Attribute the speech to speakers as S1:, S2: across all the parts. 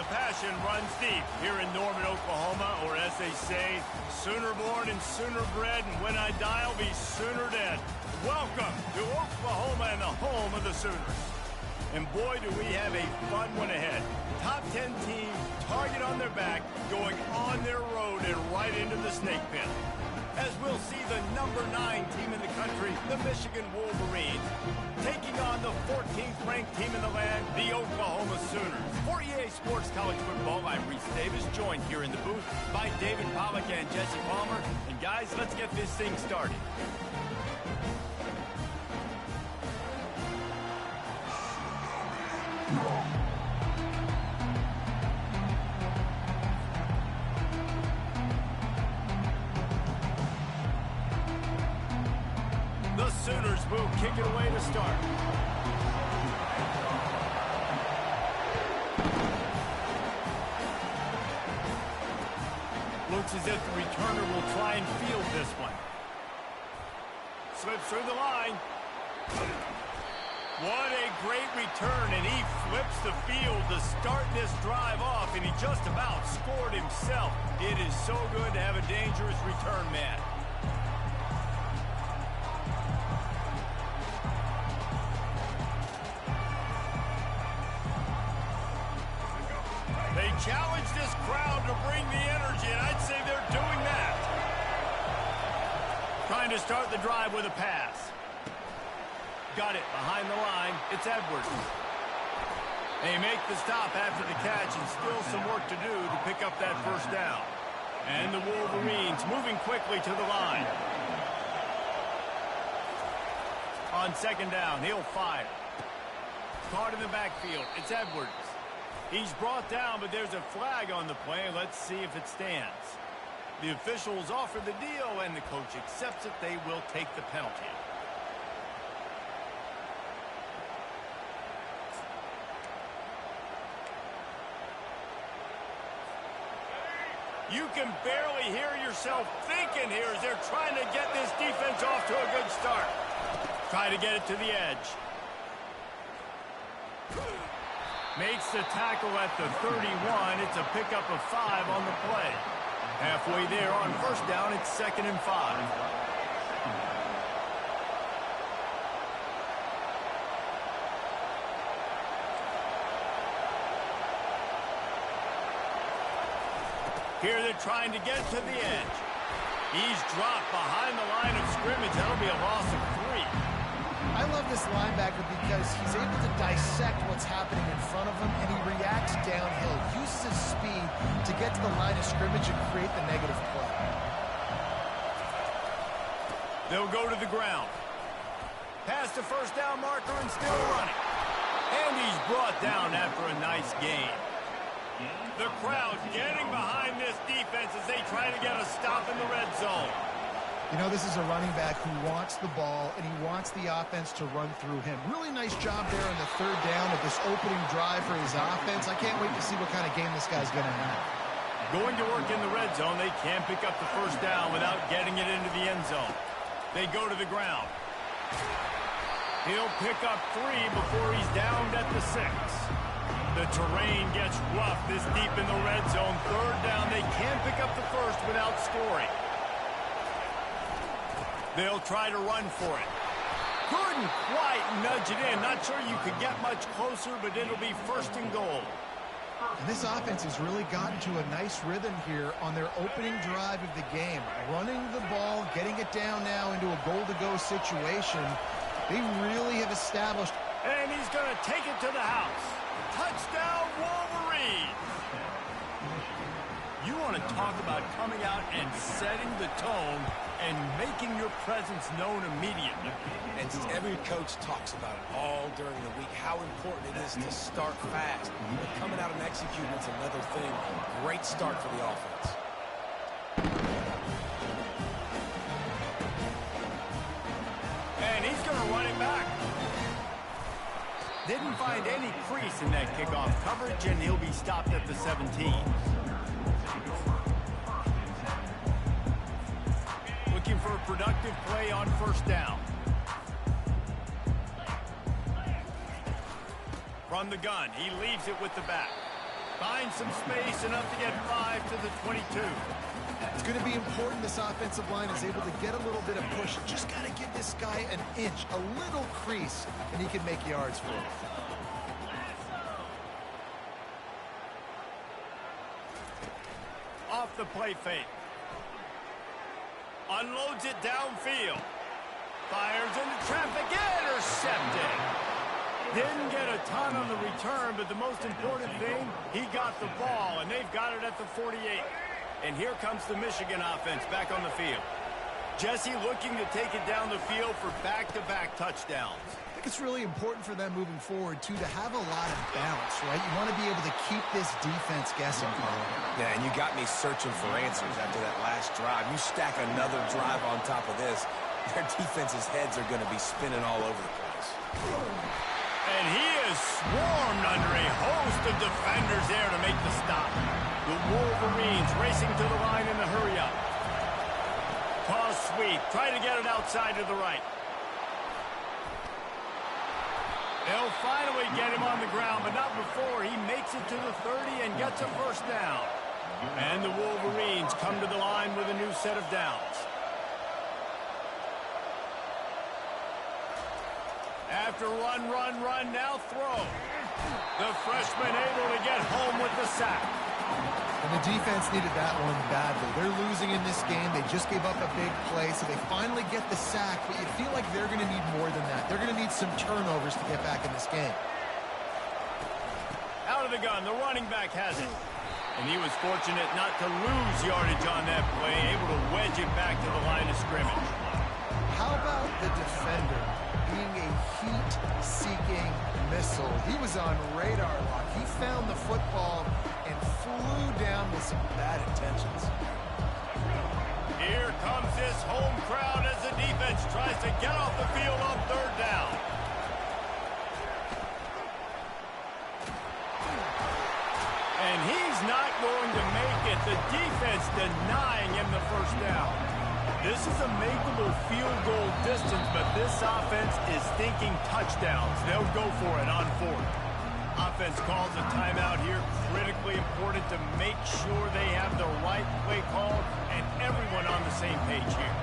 S1: The passion runs deep here in Norman, Oklahoma, or as they say, sooner born and sooner bred, and when I die, I'll be sooner dead. Welcome to Oklahoma and the home of the Sooners. And boy, do we have a fun one ahead. Top 10 team, target on their back, going on their road and right into the snake pit. As we'll see the number 9 team in the country, the Michigan Wolverines, taking on the 14th ranked team in the land, the Oklahoma Sooners. For EA Sports College Football, I'm Reese Davis, joined here in the booth by David Pollack and Jesse Palmer. And guys, let's get this thing started. The Sooners will kick it away to start. Looks as if the returner will try and field this one. Slips through the line. What a great return, and he flips the field to start this drive off, and he just about scored himself. It is so good to have a dangerous return man. They challenge this crowd to bring the energy, and I'd say they're doing that. Trying to start the drive with a pass. Got it behind the line. It's Edwards. They make the stop after the catch, and still some work to do to pick up that first down. And the Wolverines moving quickly to the line. On second down, he'll fire. Caught in the backfield. It's Edwards. He's brought down, but there's a flag on the play. Let's see if it stands. The officials offer the deal, and the coach accepts it. They will take the penalty. You can barely hear yourself thinking here as they're trying to get this defense off to a good start. Try to get it to the edge. Makes the tackle at the 31. It's a pickup of 5 on the play. Halfway there on first down, it's 2nd and 5. Here they're trying to get to the edge. He's dropped behind the line of scrimmage. That'll be a loss of 3.
S2: I love this linebacker because he's able to dissect what's happening in front of him, and he reacts downhill, uses his speed to get to the line of scrimmage and create the negative play.
S1: They'll go to the ground. Past the first down marker and still running. And he's brought down after a nice gain. The crowd getting behind this defense as they try to get a stop in the red zone.
S2: You know, this is a running back who wants the ball, and he wants the offense to run through him. Really nice job there on the third down of this opening drive for his offense. I can't wait to see what kind of game this guy's going to have.
S1: Going to work in the red zone, they can't pick up the first down without getting it into the end zone. They go to the ground. He'll pick up 3 before he's downed at the 6. The terrain gets rough this deep in the red zone. Third down, they can't pick up the first without scoring. They'll try to run for it. Couldn't quite nudge it in. Not sure you could get much closer, but it'll be 1st and goal.
S2: And this offense has really gotten to a nice rhythm here on their opening drive of the game. Running the ball, getting it down now into a goal-to-go situation. They really have established.
S1: And he's going to take it to the house. Touchdown, Wolverines! You want to talk about coming out and setting the tone and making your presence known immediately.
S3: And every coach talks about it all during the week, how important it is to start fast. But coming out and executing is another thing. Great start for the offense.
S1: And he's going to run it back. Didn't find any crease in that kickoff coverage, and he'll be stopped at the 17. Looking for a productive play on first down. From the gun, he leaves it with the back. Find some space, enough to get 5 to the 22.
S2: It's going to be important this offensive line is able to get a little bit of push. Just got to give this guy an inch, a little crease, and he can make yards for it.
S1: Off the play fake. Unloads it downfield. Fires into traffic. Intercepted. Didn't get a ton on the return, but the most important thing, he got the ball, and they've got it at the 48. And here comes the Michigan offense back on the field. Jesse looking to take it down the field for back-to-back touchdowns.
S2: I think it's really important for them moving forward, too, to have a lot of balance, right? You want to be able to keep this defense guessing, Colin.
S3: Yeah, and you got me searching for answers after that last drive. You stack another drive on top of this, their defense's heads are going to be spinning all over the place.
S1: And he is swarmed under a host of defenders there to make the stop. The Wolverines racing to the line in the hurry-up. Toss sweep. Try to get it outside to the right. They'll finally get him on the ground, but not before he makes it to the 30 and gets a first down. And the Wolverines come to the line with a new set of downs. After run, now throw. The freshman able to get home with the sack.
S2: And the defense needed that one badly. They're losing in this game. They just gave up a big play, so they finally get the sack, but you feel like they're going to need more than that. They're going to need some turnovers to get back in this game.
S1: Out of the gun, the running back has it. And he was fortunate not to lose yardage on that play, able to wedge it back to the line of scrimmage.
S2: How about the defender being a heat-seeking missile? He was on radar lock. He found the football and flew down with some bad intentions.
S1: Here comes this home crowd as the defense tries to get off the field on third down. And he's not going to make it. The defense denying him the first down. This is a makeable field goal distance, but this offense is thinking touchdowns. They'll go for it on fourth. Offense calls a timeout here. Critically important to make sure they have the right play call and everyone on the same page here.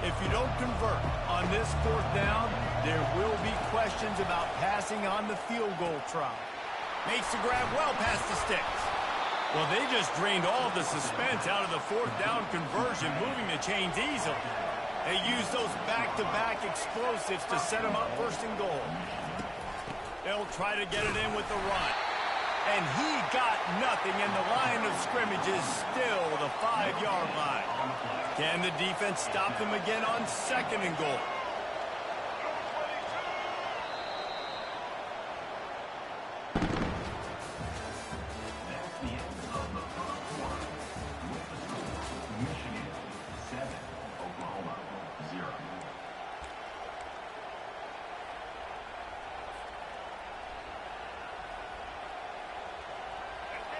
S1: If you don't convert on this fourth down, there will be questions about passing on the field goal try. Makes the grab well past the sticks. Well, they just drained all the suspense out of the fourth down conversion, moving the chains easily. They use those back-to-back explosives to set them up first and goal. They'll try to get it in with the run. And he got nothing, and the line of scrimmage is still the 5-yard line. Can the defense stop them again on second and goal?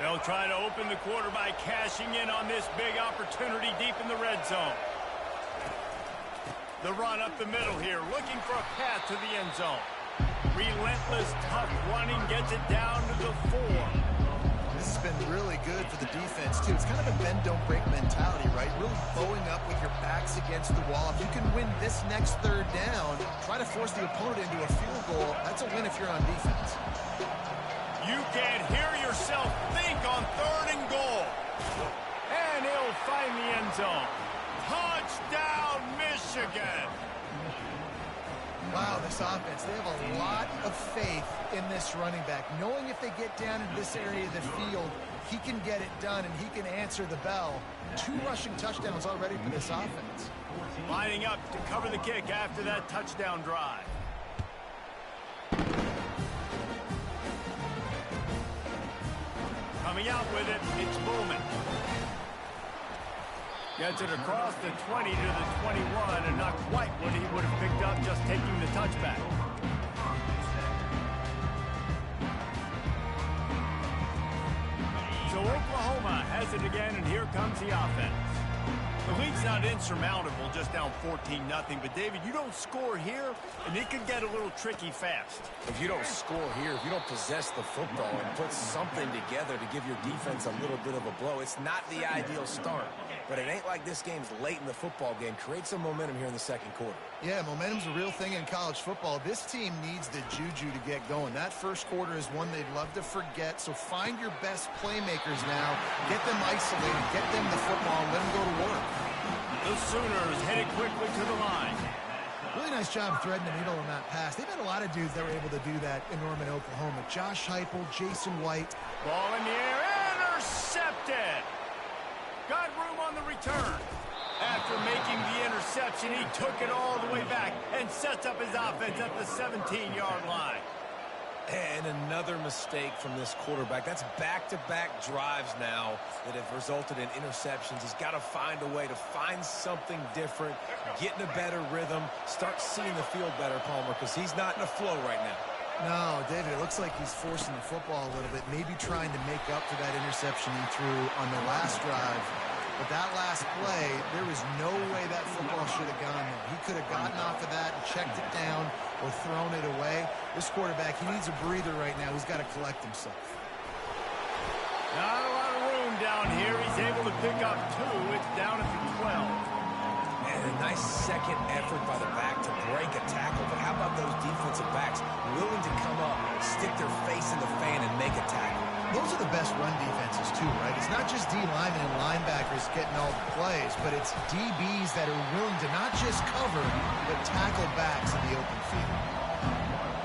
S1: They'll try to open the quarter by cashing in on this big opportunity deep in the red zone. The run up the middle here, looking for a path to the end zone. Relentless, tough running, gets it down to the 4.
S2: This has been really good for the defense, too. It's kind of a bend-don't-break mentality, right? Really bowing up with your backs against the wall. If you can win this next third down, try to force the opponent into a field goal. That's a win if you're on defense.
S1: You can hear yourself think on third and goal. And he'll find the end zone. Touchdown, Michigan.
S2: Wow, this offense, they have a lot of faith in this running back. Knowing if they get down into this area of the field, he can get it done and he can answer the bell. 2 rushing touchdowns already for this offense.
S1: Lining up to cover the kick after that touchdown drive. Coming out with it, it's Bowman. Gets it across the 20 to the 21, and not quite what he would have picked up just taking the touchback. So Oklahoma has it again, and here comes the offense. The lead's not insurmountable, just down 14-0. But, David, you don't score here, and it could get a little tricky fast.
S3: If you don't score here, if you don't possess the football and put something together to give your defense a little bit of a blow, it's not the ideal start. But it ain't like this game's late in the football game. Create some momentum here in the second quarter.
S2: Yeah, momentum's a real thing in college football. This team needs the juju to get going. That first quarter is one they'd love to forget. So find your best playmakers now. Get them isolated. Get them the football and let them go to work.
S1: The Sooners headed quickly to the line.
S2: Really nice job threading the needle on that pass. They've had a lot of dudes that were able to do that in Norman, Oklahoma. Josh Heupel, Jason White.
S1: Ball in the air, intercepted. Got room on the return. After making the interception, he took it all the way back and sets up his offense at the 17-yard line.
S3: And another mistake from this quarterback. That's back-to-back drives now that have resulted in interceptions. He's got to find a way to find something different, get in a better rhythm, start seeing the field better, Palmer, because he's not in a flow right now.
S2: No, David, it looks like he's forcing the football a little bit, maybe trying to make up for that interception he threw on the last drive. But that last play, there was no way that football should have gone there. He could have gotten off of that and checked it down or thrown it away. This quarterback, he needs a breather right now. He's got to collect himself.
S1: Not a lot of room down here. He's able to pick up 2. It's down at the 12.
S3: And a nice second effort by the back to break a tackle. But how about those defensive backs willing to come up, stick their face in the fan, and make a tackle?
S2: Those are the best run defenses, too, right? It's not just D linemen and linebackers getting all the plays, but it's DBs that are willing to not just cover, but tackle backs in the open field.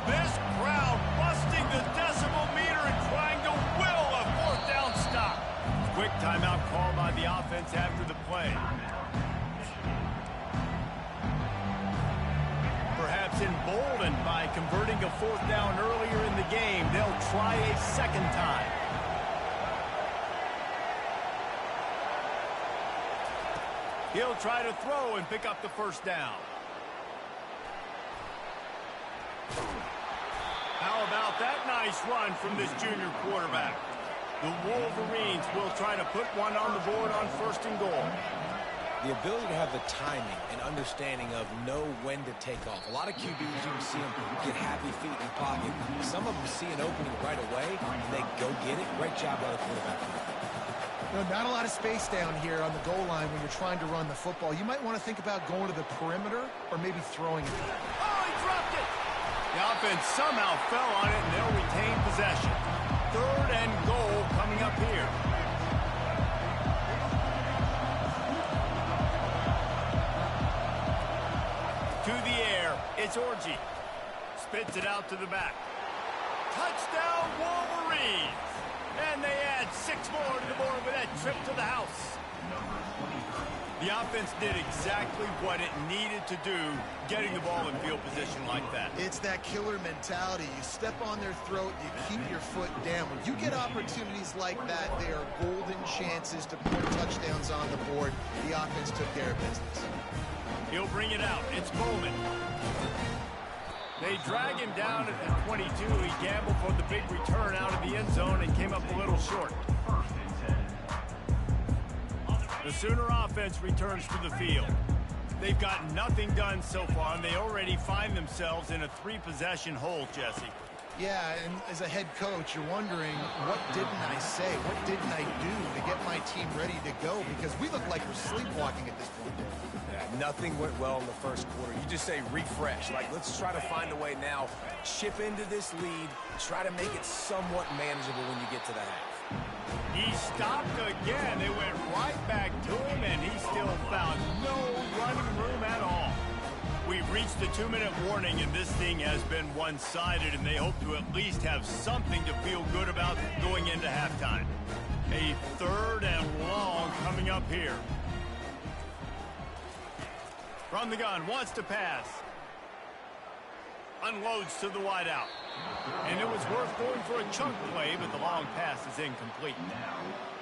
S1: This crowd busting the decibel meter and trying to will a fourth down stop. Quick timeout call by the offense after the play. Perhaps emboldened by converting a fourth down earlier in the game, they'll try a second time. He'll try to throw and pick up the first down. How about that nice run from this junior quarterback? The Wolverines will try to put one on the board on 1st and goal.
S3: The ability to have the timing and understanding of know when to take off. A lot of QBs, you can see them get happy feet in the pocket. Some of them see an opening right away, and they go get it. Great job by the quarterback.
S2: No, not a lot of space down here on the goal line when you're trying to run the football. You might want to think about going to the perimeter or maybe throwing it.
S1: Oh, he dropped it! The offense somehow fell on it, and they'll retain possession. 3rd and goal coming up here. To the air, it's Orji. Spits it out to the back. Touchdown, Wolverines! And they add 6 more to the board with that trip to the house. The offense did exactly what it needed to do, getting the ball in field position like that.
S2: It's that killer mentality. You step on their throat, you keep your foot down. When you get opportunities like that, they are golden chances to put touchdowns on the board. The offense took care of business.
S1: He'll bring it out. It's Bowman. They drag him down at the 22. He gambled for the big return out of the end zone and came up a little short. The Sooner offense returns to the field. They've got nothing done so far, and they already find themselves in a 3-possession hole, Jesse.
S2: Yeah, and as a head coach, you're wondering, what didn't I say? What didn't I do to get my team ready to go? Because we look like we're sleepwalking at this point.
S3: Nothing went well in the first quarter. You just say refresh. Like, let's try to find a way now. Chip into this lead. Try to make it somewhat manageable when you get to the half.
S1: He stopped again. They went right back to him, and he still found no running room at all. We've reached the 2-minute warning, and this thing has been one-sided, and they hope to at least have something to feel good about going into halftime. A 3rd and long coming up here. From the gun, wants to pass. Unloads to the wideout. And it was worth going for a chunk play, but the long pass is incomplete.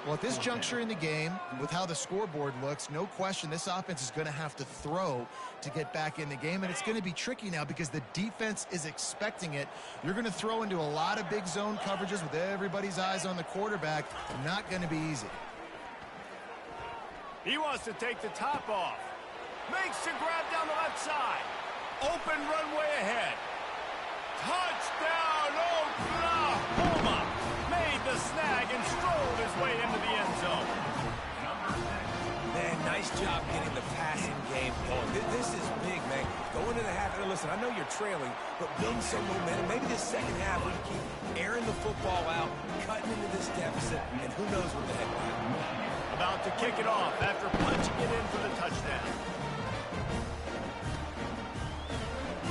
S2: Well, at this juncture in the game, with how the scoreboard looks, no question this offense is going to have to throw to get back in the game, and it's going to be tricky now because the defense is expecting it. You're going to throw into a lot of big zone coverages with everybody's eyes on the quarterback. Not going to be easy.
S1: He wants to take the top off. Makes the grab down the left side. Open runway ahead. Touchdown, Oklahoma! Made the snag and strolled his way into the end zone.
S3: Man, nice job getting the passing game going. This is big, man. Go into the half. And listen, I know you're trailing, but build some momentum. Maybe this second half we can keep airing the football out, cutting into this deficit, and who knows what the heck will happen.
S1: About to kick it off after punching it in for the touchdown.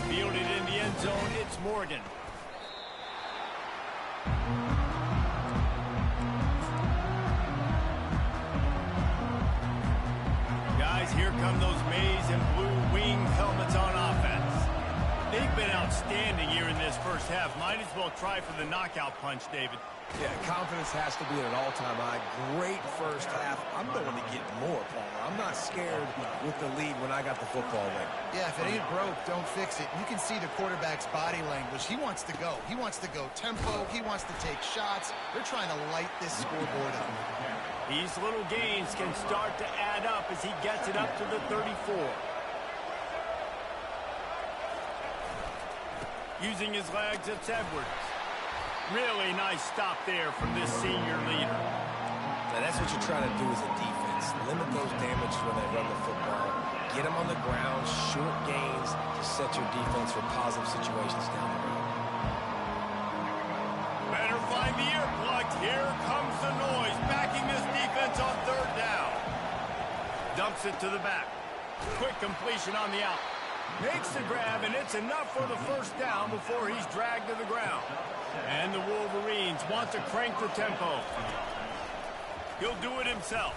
S1: Fielded in the end zone, it's Morgan. Guys, here come those maize and blue winged helmets on offense. They've been outstanding here in this first half. Might as well try for the knockout punch, David.
S3: Yeah, confidence has to be at an all-time high. Great first half. I'm going to get more, Palmer. I'm not scared with the lead when I got the football ready.
S2: Yeah, if it ain't broke, don't fix it. You can see the quarterback's body language. He wants to go. He wants to go tempo. He wants to take shots. They're trying to light this scoreboard up.
S1: These little gains can start to add up as he gets it up to the 34. Using his legs, it's Edwards. Really nice stop there from this senior leader.
S3: Now that's what you're trying to do as a defense. Limit those damages when they run the football. Get them on the ground, short gains to set your defense for positive situations down the road.
S1: Better find the earplugs. Here comes the noise, backing this defense on third down. Dumps it to the back. Quick completion on the out. Makes the grab, and it's enough for the first down before he's dragged to the ground. And the Wolverines want to crank the tempo. He'll do it himself.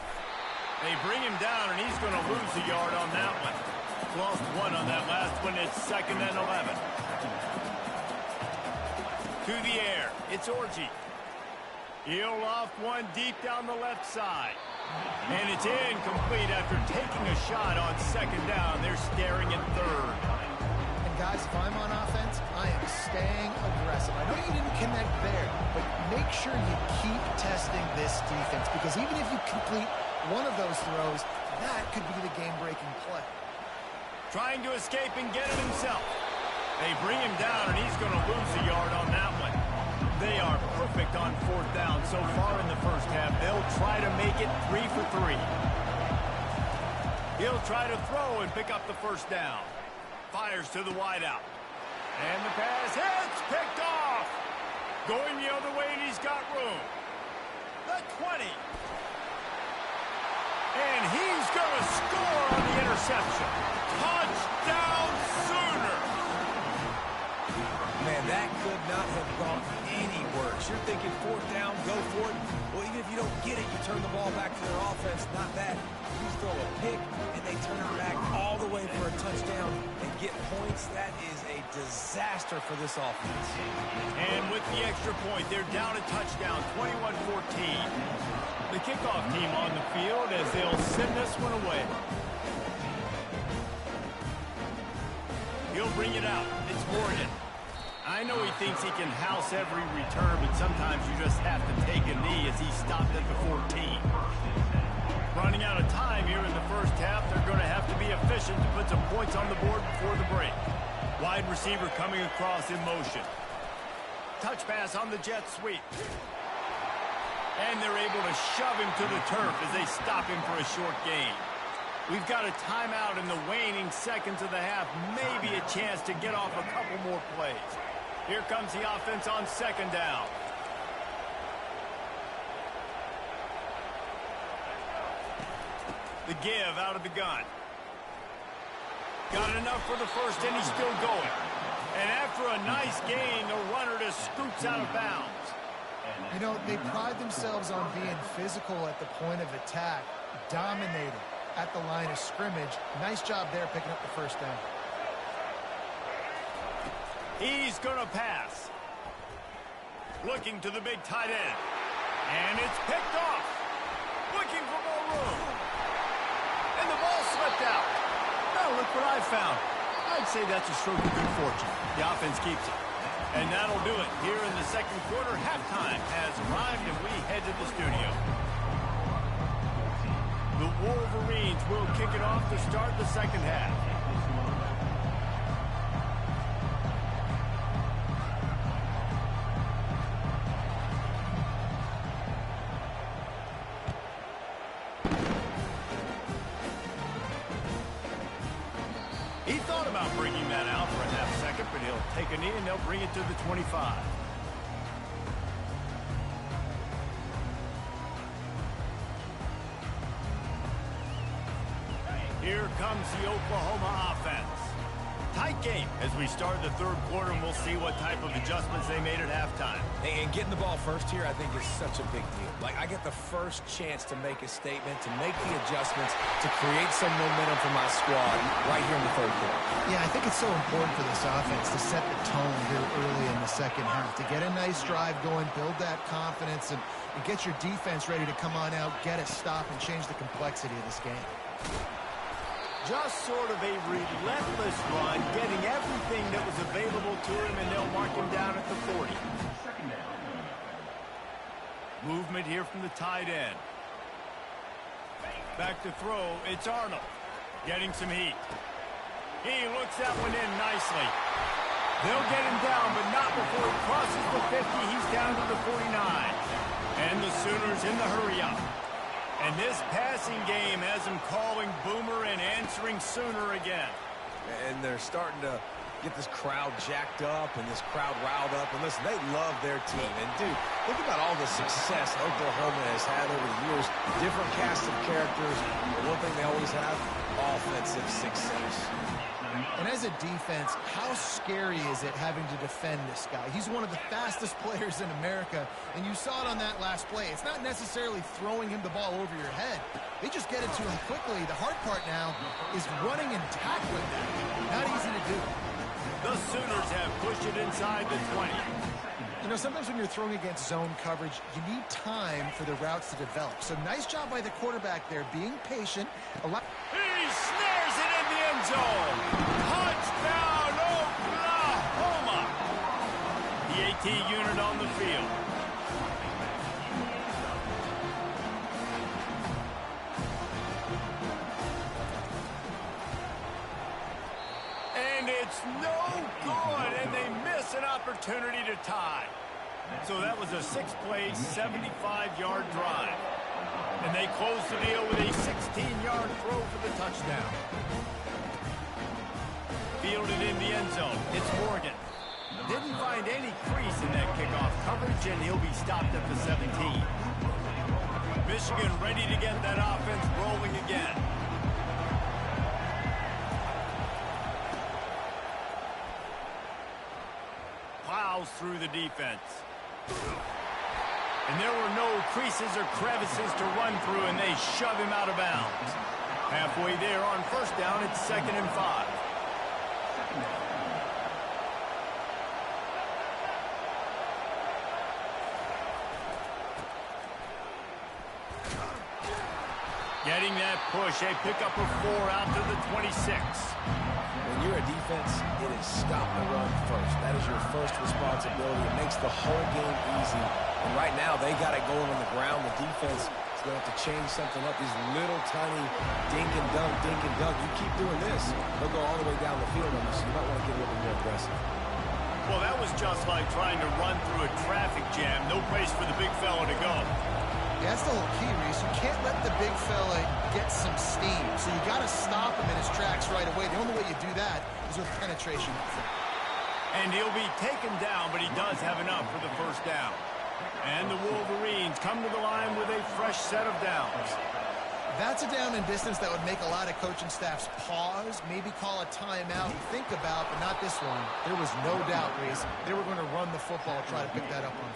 S1: They bring him down, and he's going to lose a yard on that one. Lost one on that last one. It's 2nd and 11. To the air. It's Orji. He'll loft one deep down the left side. And it's incomplete after taking a shot on 2nd down. They're staring at 3rd.
S2: And guys, if I'm on offense, I am staying aggressive. I know you didn't connect there, but make sure you keep testing this defense, because even if you complete one of those throws, that could be the game-breaking play.
S1: Trying to escape and get it himself. They bring him down, and he's going to lose a yard on that one. They are perfect on 4th down so far in the first half. They'll try to make it 3 for 3. He'll try to throw and pick up the first down. Fires to the wideout. And the pass hits, picked off. Going the other way, and he's got room. The 20. And he's going to score on the interception. Touchdown Sooner.
S3: Man, that could not have gone any worse. You're thinking 4th down, go for it. Well, even if you don't get it, you turn the ball back to their offense. Not that. You throw a pick, and they turn it back all the way for a touchdown and get points. That is a disaster for this offense.
S1: And with the extra point, they're down a touchdown, 21-14. The kickoff team on the field as they'll send this one away. He'll bring it out. It's Morgan. I know he thinks he can house every return, but sometimes you just have to take a knee as he stopped at the 14. Running out of time here in the first half, they're going to have to be efficient to put some points on the board before the break. Wide receiver coming across in motion. Touch pass on the jet sweep. And they're able to shove him to the turf as they stop him for a short gain. We've got a timeout in the waning seconds of the half. Maybe a chance to get off a couple more plays. Here comes the offense on 2nd down. The give out of the gun. Got enough for the first, and he's still going. And after a nice gain, the runner just scoots out of bounds.
S2: You know, they pride themselves on being physical at the point of attack, dominating at the line of scrimmage. Nice job there picking up the first down.
S1: He's going to pass. Looking to the big tight end. And it's picked off. Looking for more room. And the ball slipped out. Now look what I found. I'd say that's a stroke of good fortune. The offense keeps it. And that'll do it. Here in the second quarter, halftime has arrived, and we head to the studio. The Wolverines will kick it off to start the second half. He thought about bringing that out for a half second, but he'll take a knee and they'll bring it to the 25. Here comes the Oklahoma offense. Tight game as we start the third quarter, and we'll see what type of adjustments they made at halftime.
S3: And getting the ball first here, I think, is such a big deal. Like, I get the first chance to make a statement, to make the adjustments, to create some momentum for my squad right here in the third quarter.
S2: Yeah, I think it's so important for this offense to set the tone here early in the second half, to get a nice drive going, build that confidence, and get your defense ready to come on out, get a stop, and change the complexity of this game.
S1: Just sort of a relentless run, getting everything that was available to him, and they'll mark him down at the 40. Movement here from the tight end. Back to throw, it's Arnold. Getting some heat. He looks that one in nicely. They'll get him down, but not before he crosses the 50. He's down to the 49. And the Sooners in the hurry-up. And this passing game has them calling Boomer and answering Sooner again.
S3: And they're starting to get this crowd jacked up and this crowd riled up. And listen, they love their team. And, dude, think about all the success Oklahoma has had over the years. Different cast of characters. But one thing they always have, offensive success.
S2: And as a defense, how scary is it having to defend this guy? He's one of the fastest players in America, and you saw it on that last play. It's not necessarily throwing him the ball over your head. They just get it to him quickly. The hard part now is running and tackling that. Not easy to do.
S1: The Sooners have pushed it inside the 20.
S2: You know, sometimes when you're throwing against zone coverage, you need time for the routes to develop. So nice job by the quarterback there, being patient.
S1: He snares it in the end zone. Touchdown, Oklahoma. The AT unit on the field. And it's no good, and they miss an opportunity to tie. So that was a 6-play, 75-yard drive. And they close the deal with a 16-yard throw for the touchdown. Fielded in the end zone. It's Morgan. Didn't find any crease in that kickoff coverage, and he'll be stopped at the 17. Michigan ready to get that offense rolling again. Plows through the defense. And there were no creases or crevices to run through, and they shove him out of bounds. Halfway there on first down, it's 2nd and 5. Getting that push, a pickup of 4 out to the 26.
S3: When you're a defense, it is stop the run first. That is your first responsibility. It makes the whole game easy. And right now, they got it going on the ground. The defense is going to have to change something up. These little tiny dink and dunk, dink and dunk. You keep doing this, they'll go all the way down the field on you, so you might want to get a little bit more aggressive.
S1: Well, that was just like trying to run through a traffic jam. No place for the big fella to go.
S2: Yeah, that's the whole key, Reese. You can't let the big fella get some steam. So you got to stop him in his tracks right away. The only way you do that is with penetration.
S1: And he'll be taken down, but he does have enough for the first down. And the Wolverines come to the line with a fresh set of downs.
S2: That's a down and distance that would make a lot of coaching staffs pause, maybe call a timeout, and think about, but not this one. There was no doubt, Reese, they were going to run the football, try to pick that up on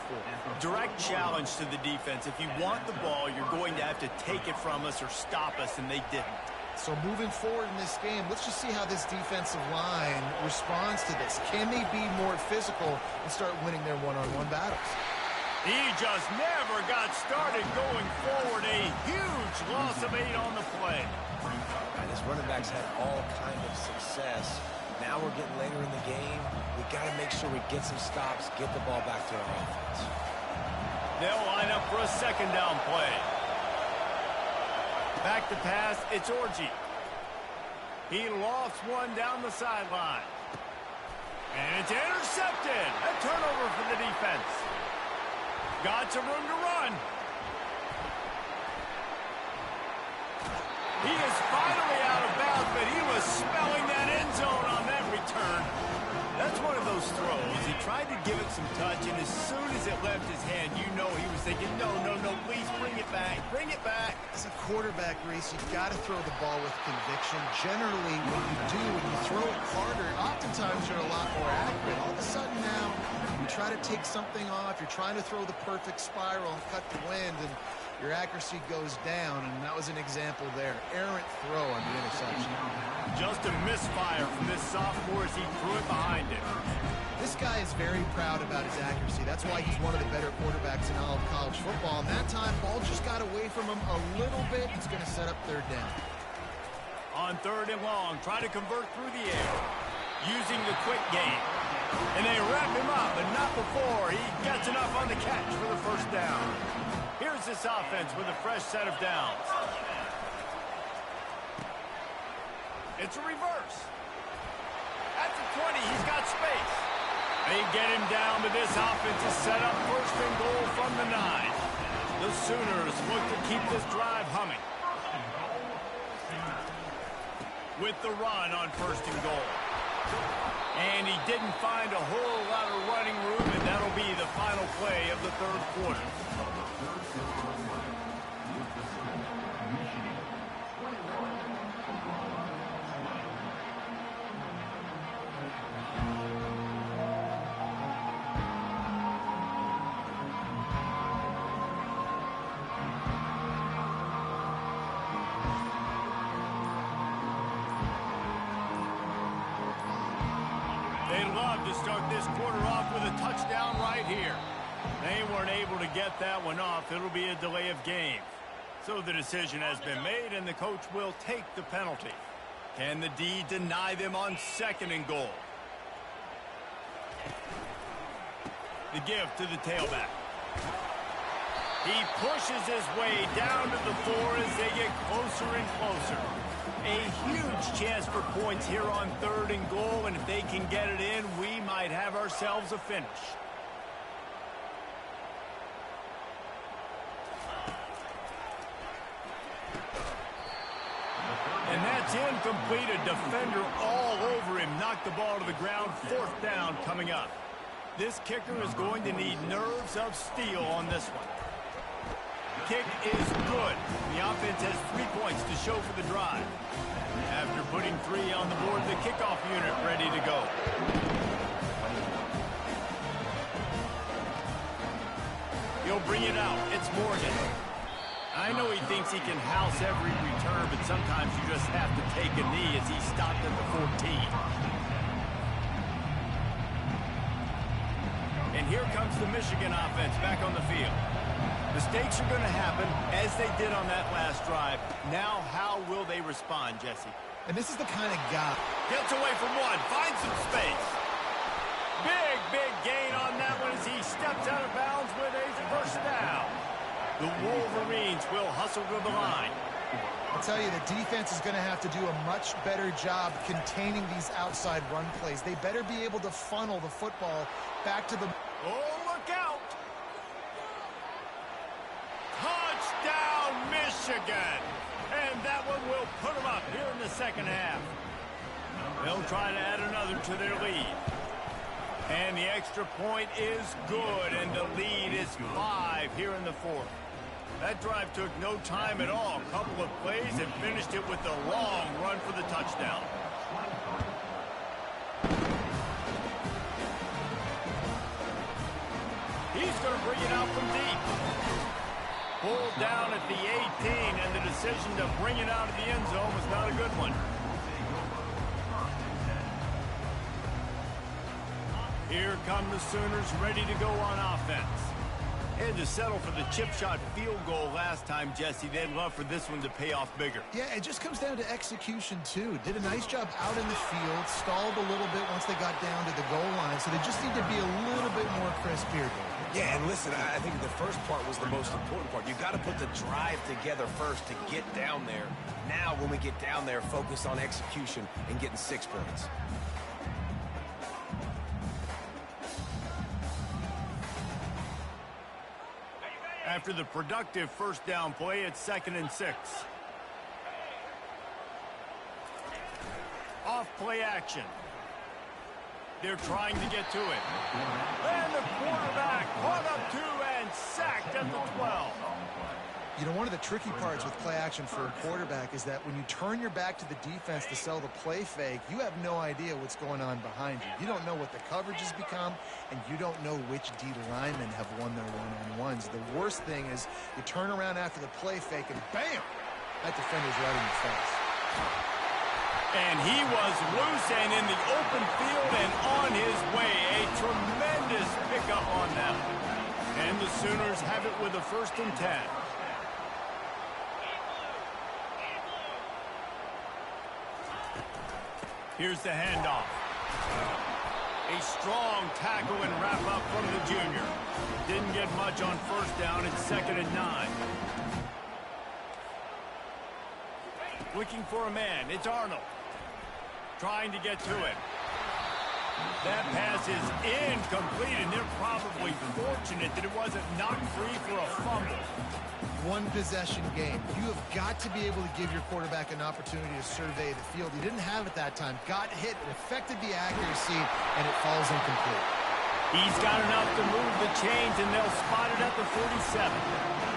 S2: 4.
S1: Direct challenge to the defense. If you want the ball, you're going to have to take it from us or stop us, and they didn't.
S2: So moving forward in this game, let's just see how this defensive line responds to this. Can they be more physical and start winning their one-on-one battles?
S1: He just never got started going forward. A huge loss of 8 on the play.
S3: And his running backs had all kind of success. Now we're getting later in the game. We've got to make sure we get some stops, get the ball back to our offense.
S1: They'll line up for a 2nd down play. Back to pass, it's Orji. He lofts one down the sideline. And it's intercepted. A turnover for the defense. Got some room to run. He is finally out of bounds, but he was smelling that end zone on that return. That's one of those throws. He tried to give it some touch, and as soon as it left his hand, you know he was thinking, no, please bring it back. Bring it back.
S2: As a quarterback, Reese, you've got to throw the ball with conviction. Generally, when you throw it harder, oftentimes you're a lot more accurate. All of a sudden now, you try to take something off. You're trying to throw the perfect spiral and cut the wind, and your accuracy goes down, and that was an example there. Errant throw on the interception.
S1: Just a misfire from this sophomore as he threw it behind him.
S2: This guy is very proud about his accuracy. That's why he's one of the better quarterbacks in all of college football. And that time, ball just got away from him a little bit. It's going to set up third down.
S1: On third and long, try to convert through the air, using the quick game. And they wrap him up, but not before he gets enough on the catch for the first down. Here's this offense with a fresh set of downs. It's a reverse. At the 20, he's got space. They get him down, but this offense is set up first and goal from the 9. The Sooners look to keep this drive humming. With the run on first and goal. And he didn't find a whole lot of running room, and that'll be the final play of the third quarter. They'd love to start this quarter off with a touchdown right here. They weren't able to get that one off. It'll be a delay of game. So the decision has been made, and the coach will take the penalty. Can the D deny them on second and goal? The give to the tailback. He pushes his way down to the 4 as they get closer and closer. A huge chance for points here on third and goal, and if they can get it in, we might have ourselves a finish. And that's incomplete. A defender all over him. Knocked the ball to the ground. Fourth down coming up. This kicker is going to need nerves of steel on this one. Kick is good. The offense has 3 points to show for the drive. After putting 3 on the board, the kickoff unit ready to go. He'll bring it out. It's Morgan. I know he thinks he can house every return, but sometimes you just have to take a knee as he stopped at the 14. And here comes the Michigan offense back on the field. Mistakes are going to happen, as they did on that last drive. Now, how will they respond, Jesse?
S2: And this is the kind of guy.
S1: Gets away from one, finds some space. Big gain on that one as he steps out of bounds with a first down. The Wolverines will hustle to the line.
S2: I'll tell you, the defense is going to have to do a much better job containing these outside run plays. They better be able to funnel the football back to the...
S1: Oh, look out! Touchdown, Michigan! And that one will put them up here in the second half. They'll try to add another to their lead. And the extra point is good, and the lead is 5 here in the fourth. That drive took no time at all. A couple of plays and finished it with a long run for the touchdown. He's going to bring it out from deep. Pulled down at the 18, and the decision to bring it out of the end zone was not a good one. Here come the Sooners ready to go on offense. Had to settle for the chip shot field goal last time, Jesse. They'd love for this one to pay off bigger.
S2: Yeah, it just comes down to execution, too. Did a nice job out in the field, stalled a little bit once they got down to the goal line, so they just need to be a little bit more crisp here, David.
S3: Yeah, and listen, I think the first part was the most important part. You've got to put the drive together first to get down there. Now, when we get down there, focus on execution and getting 6 points.
S1: After the productive first down play, it's 2nd and 6. Off play action. They're trying to get to it. And the quarterback caught up to and sacked at the 12.
S2: You know, one of the tricky parts with play action for a quarterback is that when you turn your back to the defense to sell the play fake, you have no idea what's going on behind you. You don't know what the coverage has become, and you don't know which D linemen have won their one-on-ones. The worst thing is you turn around after the play fake, and bam! That defender's right in your face.
S1: And he was loose and in the open field and on his way. A tremendous pickup on them. And the Sooners have it with a 1st and 10. Here's the handoff. A strong tackle and wrap up from the junior. Didn't get much on 1st down. It's 2nd and 9. Looking for a man. It's Arnold. Trying to get to it. That pass is incomplete, and they're probably fortunate that it wasn't knocked free for a fumble.
S2: One possession game. You have got to be able to give your quarterback an opportunity to survey the field. He didn't have it that time. Got hit. It affected the accuracy, and it falls incomplete.
S1: He's got enough to move the chains, and they'll spot it at the 47.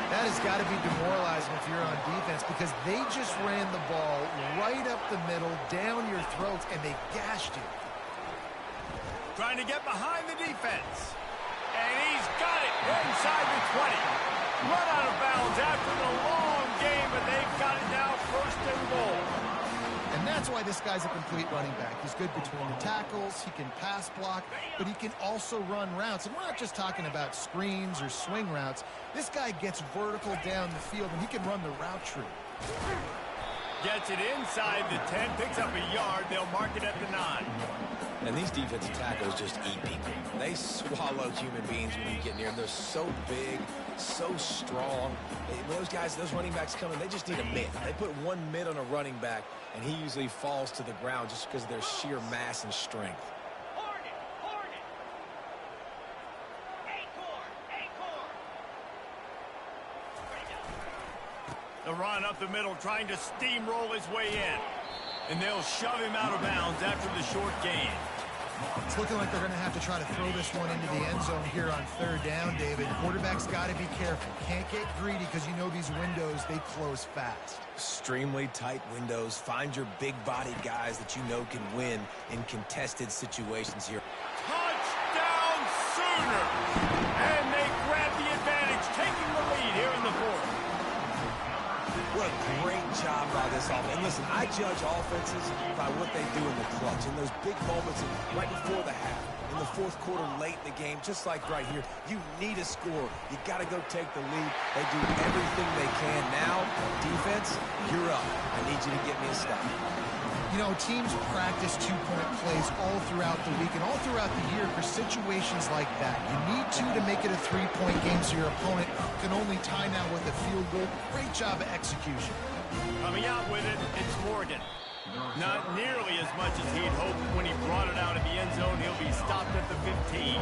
S2: That has got to be demoralizing if you're on defense, because they just ran the ball right up the middle, down your throats, and they gashed you.
S1: Trying to get behind the defense. And he's got it inside the 20. Run out of bounds after the long game, but they've got it now 1st and goal.
S2: And that's why this guy's a complete running back. He's good between the tackles, he can pass block, but he can also run routes. And we're not just talking about screens or swing routes. This guy gets vertical down the field, and he can run the route tree.
S1: Gets it inside the 10, picks up a yard. They'll mark it at the 9.
S3: And these defensive tackles just eat people. They swallow human beings when you get near them. They're so big, so strong. Those guys, those running backs come in, they just need a mid. They put one mid on a running back, and he usually falls to the ground just because of their sheer mass and strength.
S1: The run up the middle, trying to steamroll his way in. And they'll shove him out of bounds after the short gain.
S2: It's looking like they're going to have to try to throw this one into the end zone here on 3rd down, David. Quarterback's got to be careful. Can't get greedy, because you know these windows, they close fast.
S3: Extremely tight windows. Find your big-bodied guys that you know can win in contested situations here.
S1: Touchdown Sooners! And they grab the advantage, taking the lead here in the 4th.
S3: What a great job by this offense. And listen, I judge offenses by what they do in the clutch, in those big moments right before the half, in the 4th quarter, late in the game, just like right here. You need a score. You got to go take the lead. They do everything they can. Now, defense, you're up. I need you to get me a stop.
S2: You know, teams practice two-point plays all throughout the week and all throughout the year for situations like that. You need to make it a three-point game so your opponent can only tie now with a field goal. Great job of execution.
S1: Coming out with it, it's Morgan. Not nearly as much as he'd hoped when he brought it out of the end zone. He'll be stopped at the 15.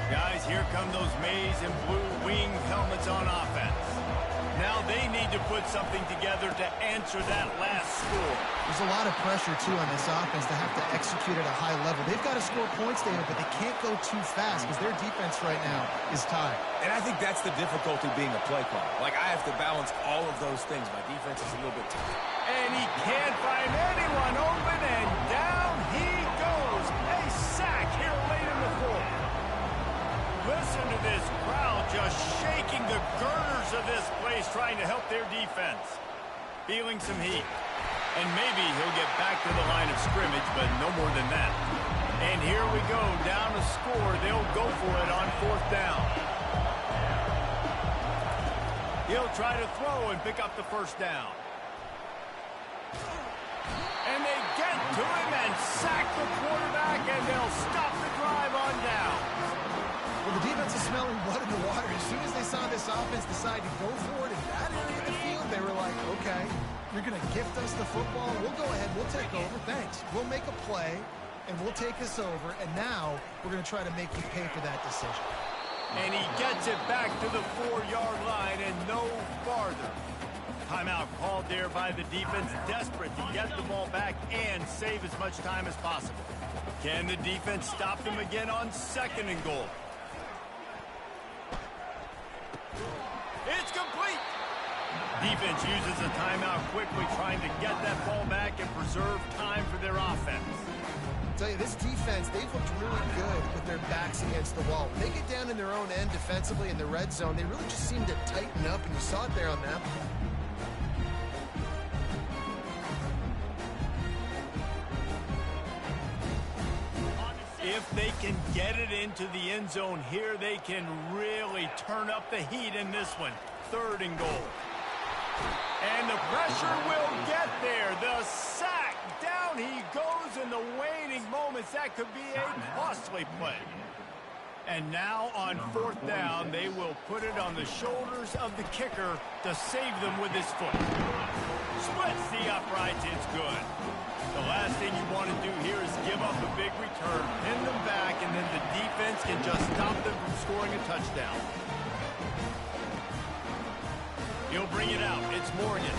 S1: Guys, here come those maize and blue wing helmets on offense. Now they need to put something together to answer that last score.
S2: There's a lot of pressure, too, on this offense to have to execute at a high level. They've got to score points, David, but they can't go too fast because their defense right now is tied.
S3: And I think that's the difficulty being a play caller. Like, I have to balance all of those things. My defense is a little bit tight.
S1: And he can't find anyone open, and down he goes. A sack here late in the 4th. Listen to this crowd just shaking the girders of this place, trying to help their defense. Feeling some heat. And maybe he'll get back to the line of scrimmage, but no more than that. And here we go, down a score. They'll go for it on 4th down. He'll try to throw and pick up the 1st down. And they get to him and sack the quarterback, and they'll
S2: lots of smelling blood in the water. As soon as they saw this offense decide to go for it in that area of the field, they were like, okay, you're going to gift us the football. We'll go ahead. We'll take over. Thanks. We'll make a play, and we'll take us over. And now we're going to try to make you pay for that decision.
S1: And he gets it back to the 4-yard line and no farther. Timeout called there by the defense, desperate to get the ball back and save as much time as possible. Can the defense stop them again on 2nd and goal? It's complete. Defense uses a timeout quickly, trying to get that ball back and preserve time for their offense.
S2: I'll tell you, this defense, they've looked really good with their backs against the wall. They get down in their own end defensively in the red zone. They really just seem to tighten up, and you saw it there on that.
S1: If they can get it into the end zone here, they can really turn up the heat in this one. 3rd and goal. And the pressure will get there. The sack. Down he goes in the waning moments. That could be a costly play. And now on 4th down, they will put it on the shoulders of the kicker to save them with his foot. Splits the uprights. It's good. The last thing you want to do here is give up a big return, pin them back, and then the defense can just stop them from scoring a touchdown. He'll bring it out. It's Morgan.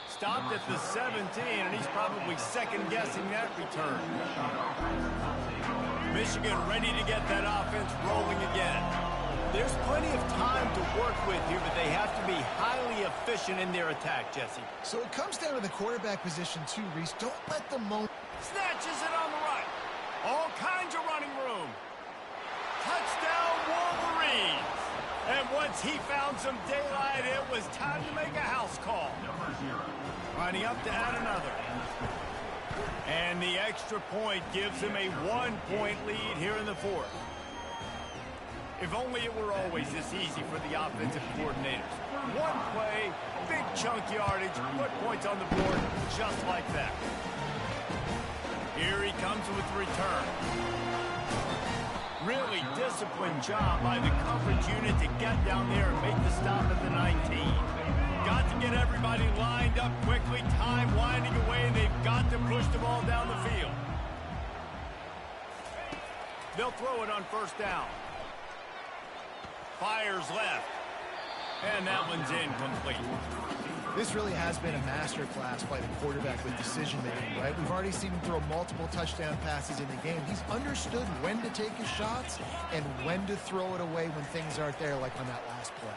S1: Stopped at the 17, and he's probably second-guessing that return. Michigan ready to get that offense rolling again. There's plenty of time to work with here, but they have to be highly efficient in their attack, Jesse.
S2: So it comes down to the quarterback position too, Reese. Don't let the moment.
S1: Snatches it on the right. All kinds of running room. Touchdown, Wolverines. And once he found some daylight, it was time to make a house call. Lining up to add another. And the extra point gives him a 1-point lead here in the 4th. If only it were always this easy for the offensive coordinators. One play, big chunk yardage, put points on the board just like that. Here he comes with the return. Really disciplined job by the coverage unit to get down there and make the stop at the 19. Got to get everybody lined up quickly, time winding away, and they've got to push the ball down the field. They'll throw it on 1st down. Fires left. And that one's incomplete.
S2: This really has been a master class by the quarterback with decision-making, right? We've already seen him throw multiple touchdown passes in the game. He's understood when to take his shots and when to throw it away when things aren't there, like on that last play.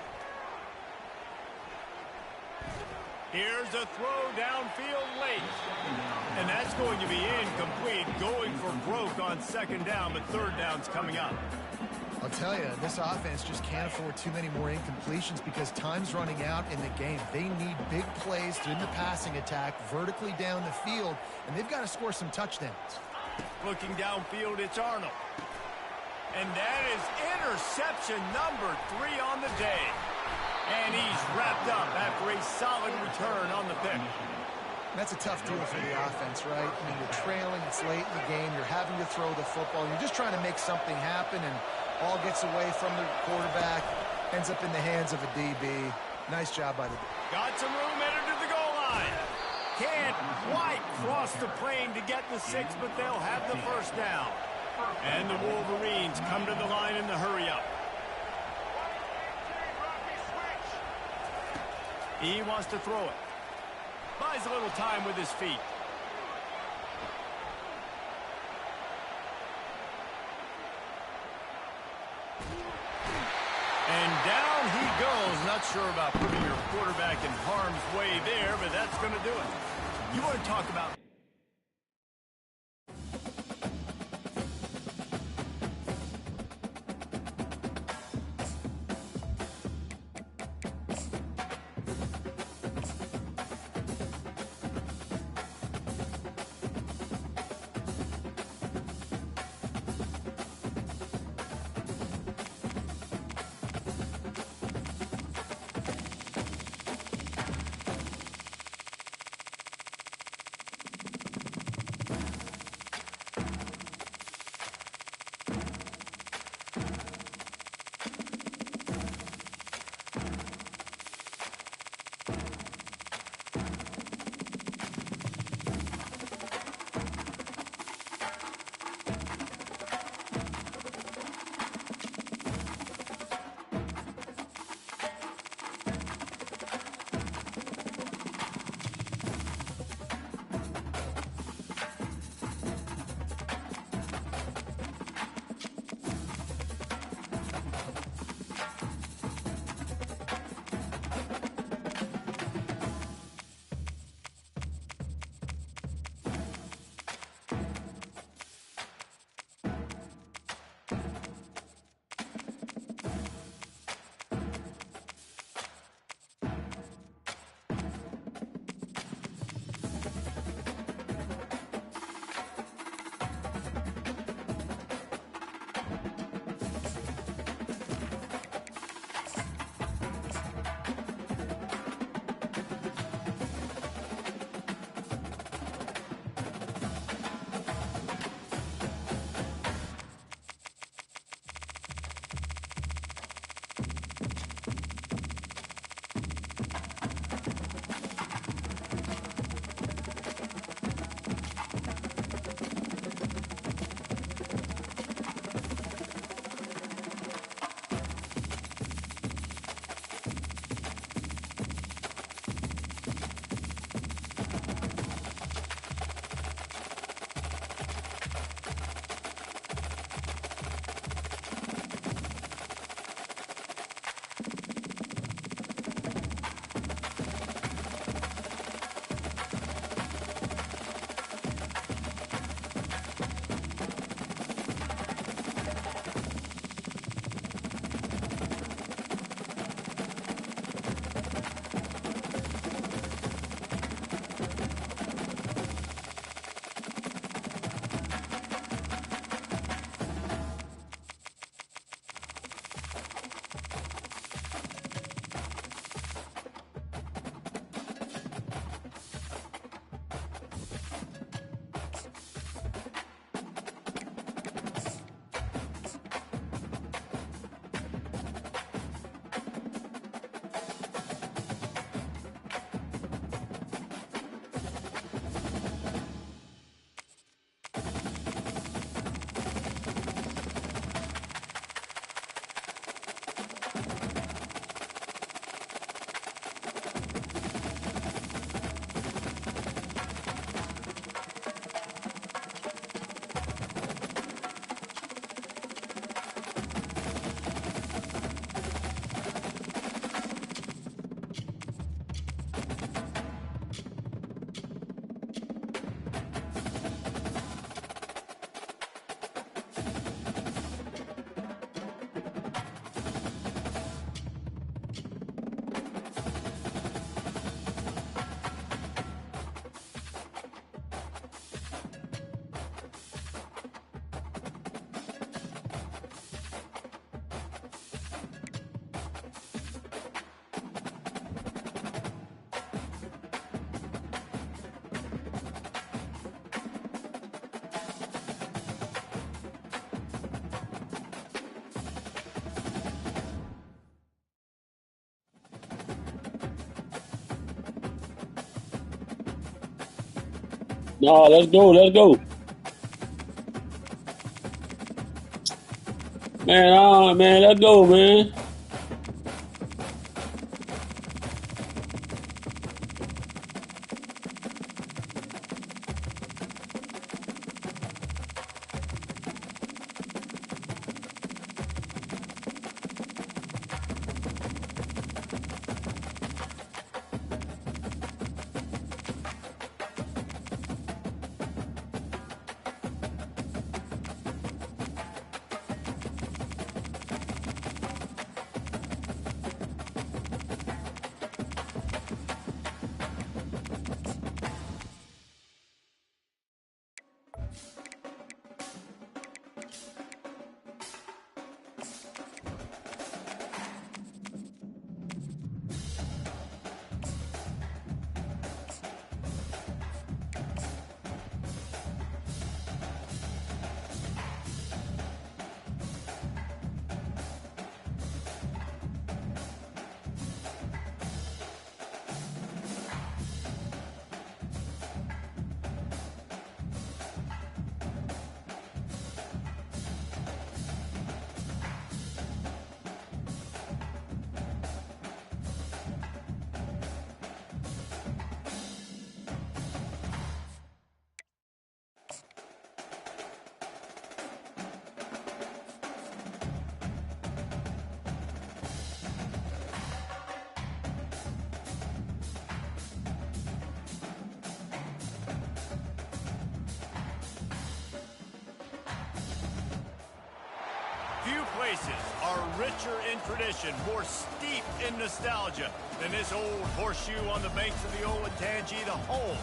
S1: Here's a throw downfield late. And that's going to be incomplete. Going for Croc on 2nd down, but 3rd down's coming up.
S2: I'll tell you, this offense just can't afford too many more incompletions because time's running out in the game. They need big plays in the passing attack, vertically down the field, and they've got to score some touchdowns.
S1: Looking downfield, it's Arnold. And that is interception number 3 on the day. And he's wrapped up after a solid return on the pick.
S2: That's a tough deal for the offense, right? I mean, you're trailing, it's late in the game, you're having to throw the football, you're just trying to make something happen, and all gets away from the quarterback, ends up in the hands of a DB. Nice job by the...
S1: Got some room headed to the goal line. Can't quite cross the plane to get the 6, but they'll have the 1st down. And the Wolverines come to the line in the hurry-up. He wants to throw it. Buys a little time with his feet. And down he goes. Not sure about putting your quarterback in harm's way there, but that's going to do it. You want to talk about...
S4: No, let's go. Let's go. Man, let's go, man.
S1: Few places are richer in tradition, more steep in nostalgia than this old horseshoe on the banks of the Olentangy, the home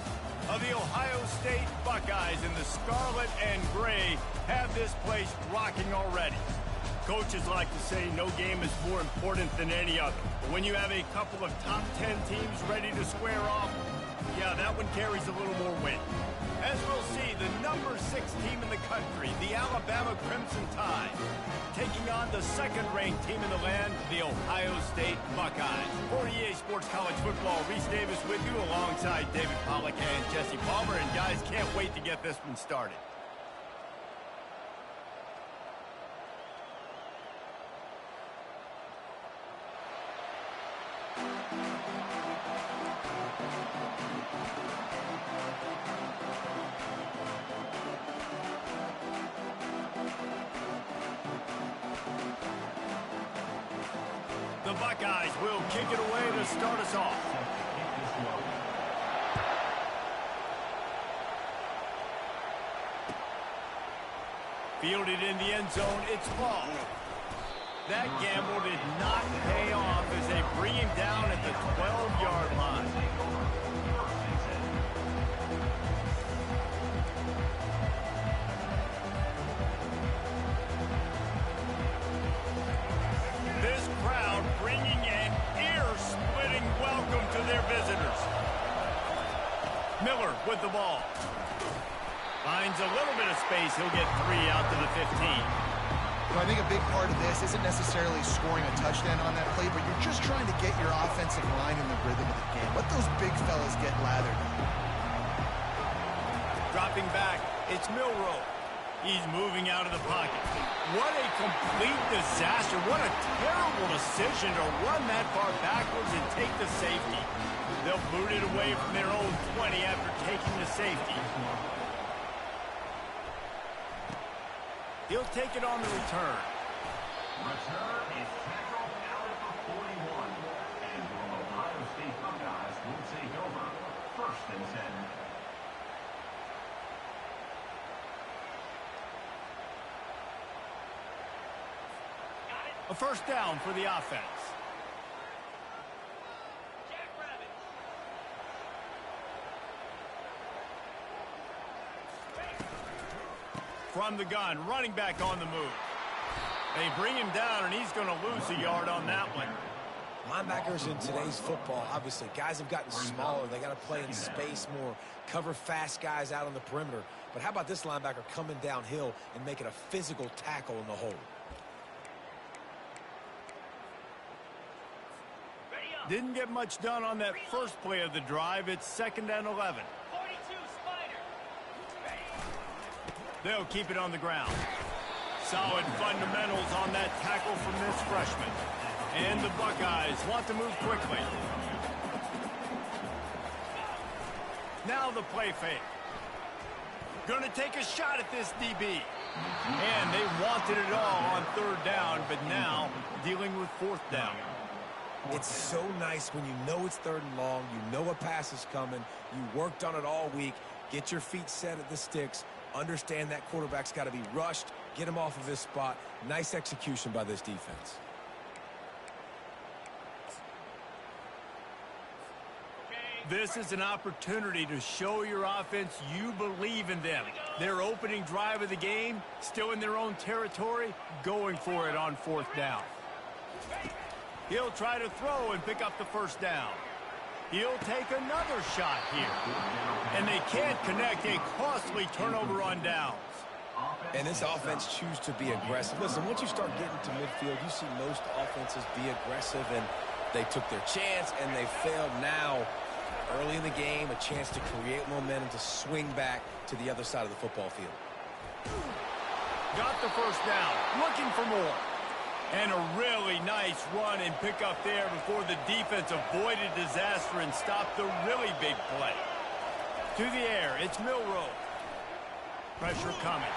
S1: of the Ohio State Buckeyes. And the scarlet and gray have this place rocking already. Coaches like to say no game is more important than any other. But when you have a couple of top 10 teams ready to square off, yeah, that one carries a little more weight. As we'll see, the number 6 team in the country, the Alabama Crimson Tide, taking on the second-ranked team in the land, the Ohio State Buckeyes. For EA Sports College Football, Reese Davis with you alongside David Pollack and Jesse Palmer. And guys, can't wait to get this one started. The Buckeyes will kick it away to start us off. Fielded in the end zone, it's ball. That gamble did not pay off as they bring him down at the 12-yard line. This crowd bringing an ear-splitting welcome to their visitors. Miller with the ball. Finds a little bit of space. He'll get 3 out to the 15.
S2: I think a big part of this isn't necessarily scoring a touchdown on that play, but you're just trying to get your offensive line in the rhythm of the game. Let those big fellas get lathered.
S1: Dropping back, it's Milroe. He's moving out of the pocket. What a complete disaster. What a terrible decision to run that far backwards and take the safety. They'll boot it away from their own 20 after taking the safety. He'll take it on the return.
S5: Return is tackled out at the 41. And the Ohio State Buckeyes will take over. 1st and 10.
S1: A first down for the offense. From the gun, running back on the move. They bring him down, and he's going to lose a yard on that one.
S3: Linebackers in today's football, obviously, guys have gotten smaller. They got to play in space more, cover fast guys out on the perimeter. But how about this linebacker coming downhill and making a physical tackle in the hole?
S1: Didn't get much done on that first play of the drive. It's 2nd and 11. They'll keep it on the ground. Solid fundamentals on that tackle from this freshman. And the Buckeyes want to move quickly. Now the play fake. Going to take a shot at this DB. And they wanted it all on third down, but now dealing with fourth down.
S3: It's so nice when you know it's third and long, you know a pass is coming, you worked on it all week, get your feet set at the sticks, understand that quarterback's got to be rushed, get him off of his spot. Nice execution by this defense.
S1: This is an opportunity to show your offense you believe in them. Their opening drive of the game, still in their own territory, going for it on fourth down. He'll try to throw and pick up the first down. He'll take another shot here. And they can't connect, a costly turnover on downs.
S3: And this offense chooses to be aggressive. Listen, once you start getting to midfield, you see most offenses be aggressive, and they took their chance and they failed. Now, early in the game, a chance to create momentum to swing back to the other side of the football field.
S1: Got the first down, looking for more. And a really nice run and pick up there before the defense avoided disaster and stopped the really big play. To the air, it's Milroe. Pressure coming.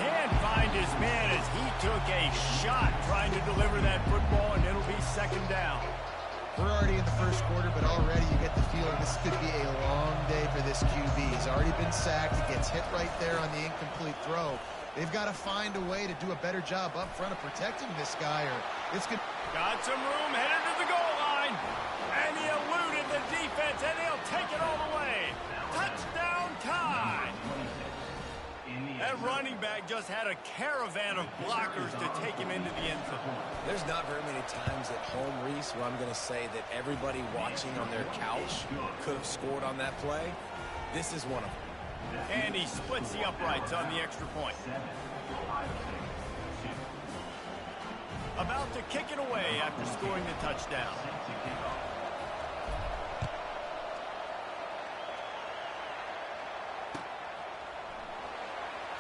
S1: Can't find his man as he took a shot trying to deliver that football, and it'll be second down.
S2: We're already in the first quarter, but already you get the feeling this could be a long day for this QB. He's already been sacked. He gets hit right there on the incomplete throw. They've got to find a way to do a better job up front of protecting this guy, or it's good.
S1: Got some room, headed to the goal line. And he eluded the defense, and he'll take it all the way. Touchdown time. That running back just had a caravan of blockers to take him into the end zone.
S3: There's not very many times at home, Reese, where I'm going to say that everybody watching on their couch could have scored on that play. This is one of them.
S1: And he splits the uprights on the extra point. About to kick it away after scoring the touchdown.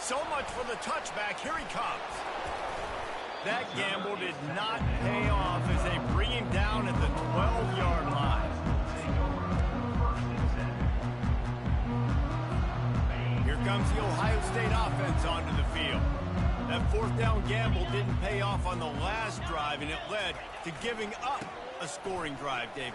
S1: So much for the touchback. Here he comes. That gamble did not pay off as they bring him down at the 12-yard line. Here comes the Ohio State offense onto the field. That fourth down gamble didn't pay off on the last drive, and it led to giving up a scoring drive, David.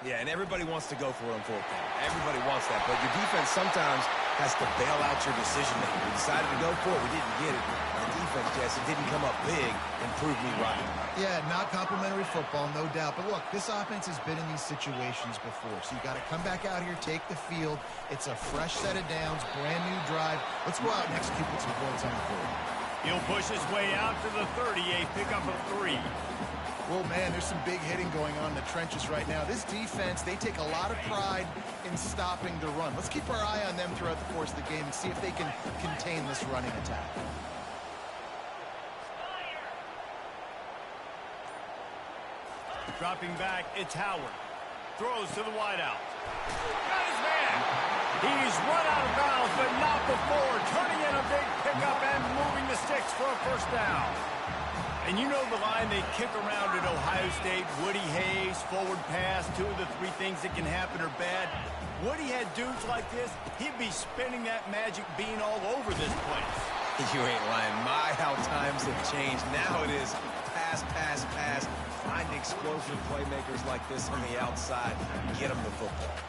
S3: Yeah, and everybody wants to go for it on fourth down. Everybody wants that, but your defense sometimes has to bail out your decision-making. We decided to go for it. We didn't get it. And the defense, Jesse, didn't come up big and prove me right.
S2: Yeah, not complimentary football, no doubt. But look, this offense has been in these situations before, so you got to come back out here, take the field. It's a fresh set of downs, brand new drive. Let's go out and execute with some points on the board.
S1: He'll push his way out to the 38, pick up a 3.
S2: Well, man, there's some big hitting going on in the trenches right now. This defense, they take a lot of pride in stopping the run. Let's keep our eye on them throughout the course of the game and see if they can contain this running attack.
S1: Dropping back, it's Howard. Throws to the wideout. Got his man. He's run out of bounds, but not before. Turning in a big pickup and moving the sticks for a first down. And you know the line they kick around at Ohio State, Woody Hayes, forward pass, 2 of the 3 things that can happen are bad. Woody had dudes like this, he'd be spinning that magic bean all over this place.
S3: You ain't lying. My, how times have changed. Now it is pass, pass, pass. Find explosive playmakers like this on the outside. Get them the football.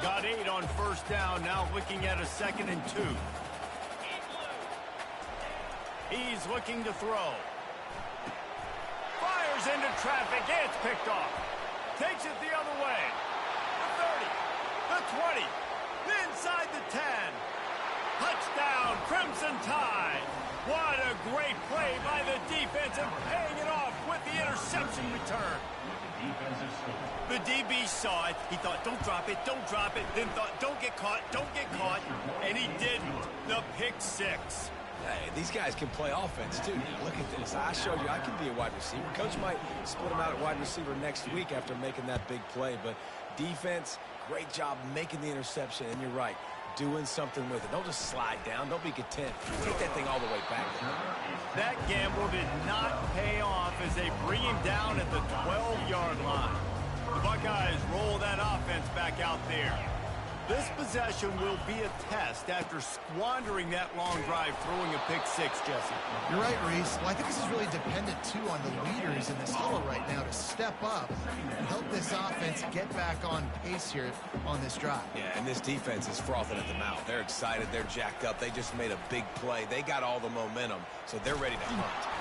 S1: Got 8 on first down, now looking at a 2nd and 2. He's looking to throw. Fires into traffic. It's picked off. Takes it the other way. The 30. The 20. Inside the 10. Touchdown, Crimson Tide. What a great play by the defense and paying it off with the interception return. The DB saw it. He thought, don't drop it, don't drop it. Then thought, don't get caught, don't get caught. And he didn't. The pick 6.
S3: Hey, these guys can play offense, too. Look at this. I showed you I can be a wide receiver. Coach might split him out at wide receiver next week after making that big play. But defense, Great job making the interception, and you're right, doing something with it. Don't just slide down. Don't be content. Take that thing all the way back.
S1: That gamble did not pay off as they bring him down at the 12-yard line. The Buckeyes roll that offense back out there. This possession will be a test after squandering that long drive, throwing a pick six, Jesse.
S2: You're right, Reese. Well, I think this is really dependent, too, on the leaders in this huddle right now to step up and help this offense get back on pace here on this drive.
S3: Yeah, and this defense is frothing at the mouth. They're excited. They're jacked up. They just made a big play. They got all the momentum, so they're ready to hunt.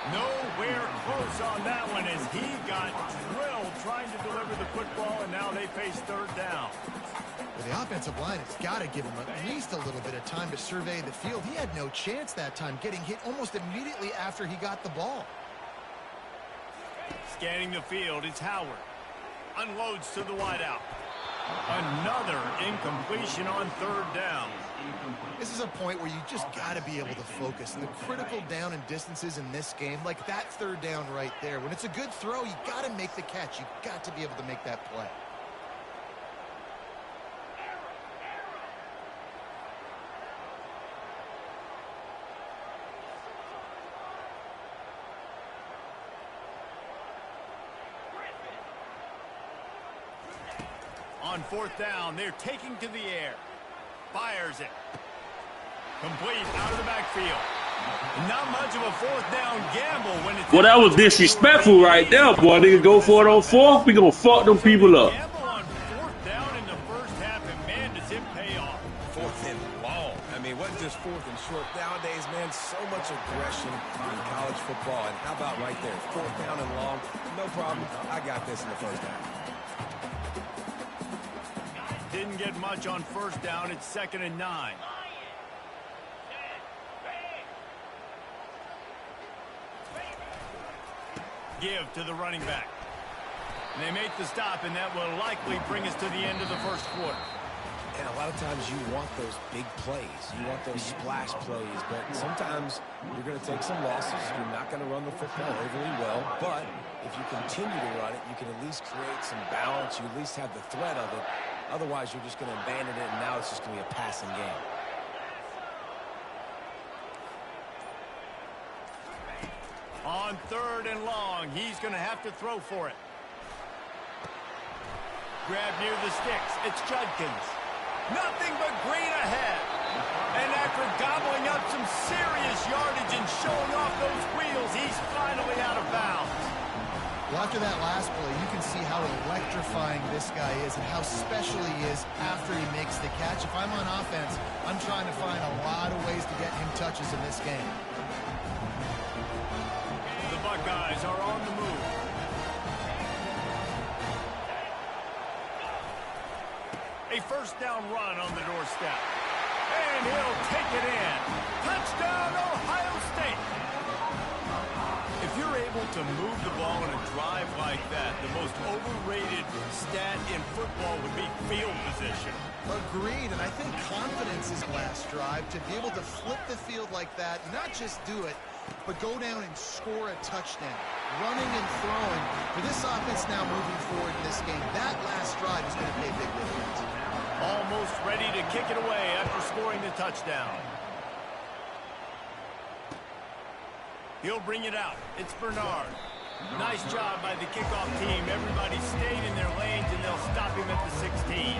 S1: Nowhere close on that one as he got drilled trying to deliver the football, and now they face third down.
S2: Well, the offensive line has got to give him at least a little bit of time to survey the field. He had no chance that time, getting hit almost immediately after he got the ball.
S1: Scanning the field, it's Howard. Unloads to the wideout. Another incompletion on third down.
S2: This is a point where you just got to be able to focus. The critical down and distances in this game, like that third down right there. When it's a good throw, you got to make the catch. You got to be able to make that play.
S1: On fourth down, they're taking to the air. Fires it. Complete out of the backfield. Not much of a fourth down gamble when it's...
S4: Well, that was disrespectful right there, boy. Nigga, go for it on fourth. We gonna fuck them people up.
S1: Gamble on fourth down in the first half, and man, does it pay off.
S3: Fourth and long. I mean, what just fourth and short? Nowadays, man, so much aggression in college football. And how about right there? Fourth down and long. No problem. I got this in the first half.
S1: Didn't get much on first down. It's 2nd and 9. Give to the running back. And they make the stop, and that will likely bring us to the end of the first quarter.
S3: And a lot of times you want those big plays. You want those splash plays. But sometimes you're going to take some losses. You're not going to run the football overly well. But if you continue to run it, you can at least create some balance. You at least have the threat of it. Otherwise, you're just going to abandon it, and now it's just going to be a passing game.
S1: On third and long, he's going to have to throw for it. Grab near the sticks. It's Judkins. Nothing but green ahead. And after gobbling up some serious yardage and showing off those wheels, he's finally out of bounds.
S2: Well, after that last play, you can see how electrifying this guy is and how special he is after he makes the catch. If I'm on offense, I'm trying to find a lot of ways to get him touches in this game.
S1: The Buckeyes are on the move. A first down run on the doorstep. And he'll take it in. Touchdown, Ohio State. If you're able to move the ball in a drive like that, the most overrated stat in football would be field position.
S2: Agreed, and I think confidence is last drive to be able to flip the field like that, not just do it, but go down and score a touchdown. Running and throwing. For this offense now moving forward in this game, that last drive is going to pay a big difference.
S1: Almost ready to kick it away after scoring the touchdown. He'll bring it out. It's Bernard. Nice job by the kickoff team. Everybody stayed in their lanes, and they'll stop him at the 16.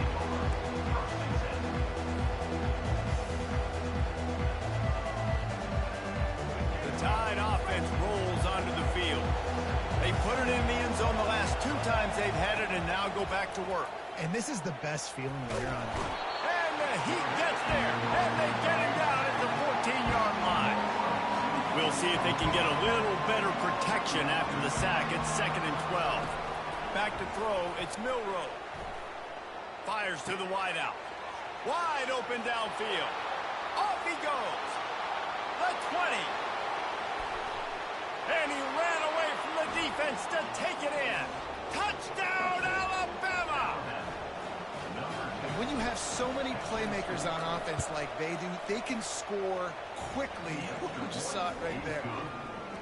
S1: The Tide offense rolls onto the field. They put it in the end zone the last 2 times they've had it, and now go back to work.
S2: And this is the best feeling when you're on.
S1: And the Heat gets there, and they get him down at the 14-yard line. We'll see if they can get a little better protection after the sack. It's 2nd and 12. Back to throw. It's Milroe. Fires to the wideout. Wide open downfield. Off he goes. The 20. And he ran away from the defense to take it in. Touchdown, Alabama!
S2: When you have so many playmakers on offense like they do, they can score quickly. You just saw it right there.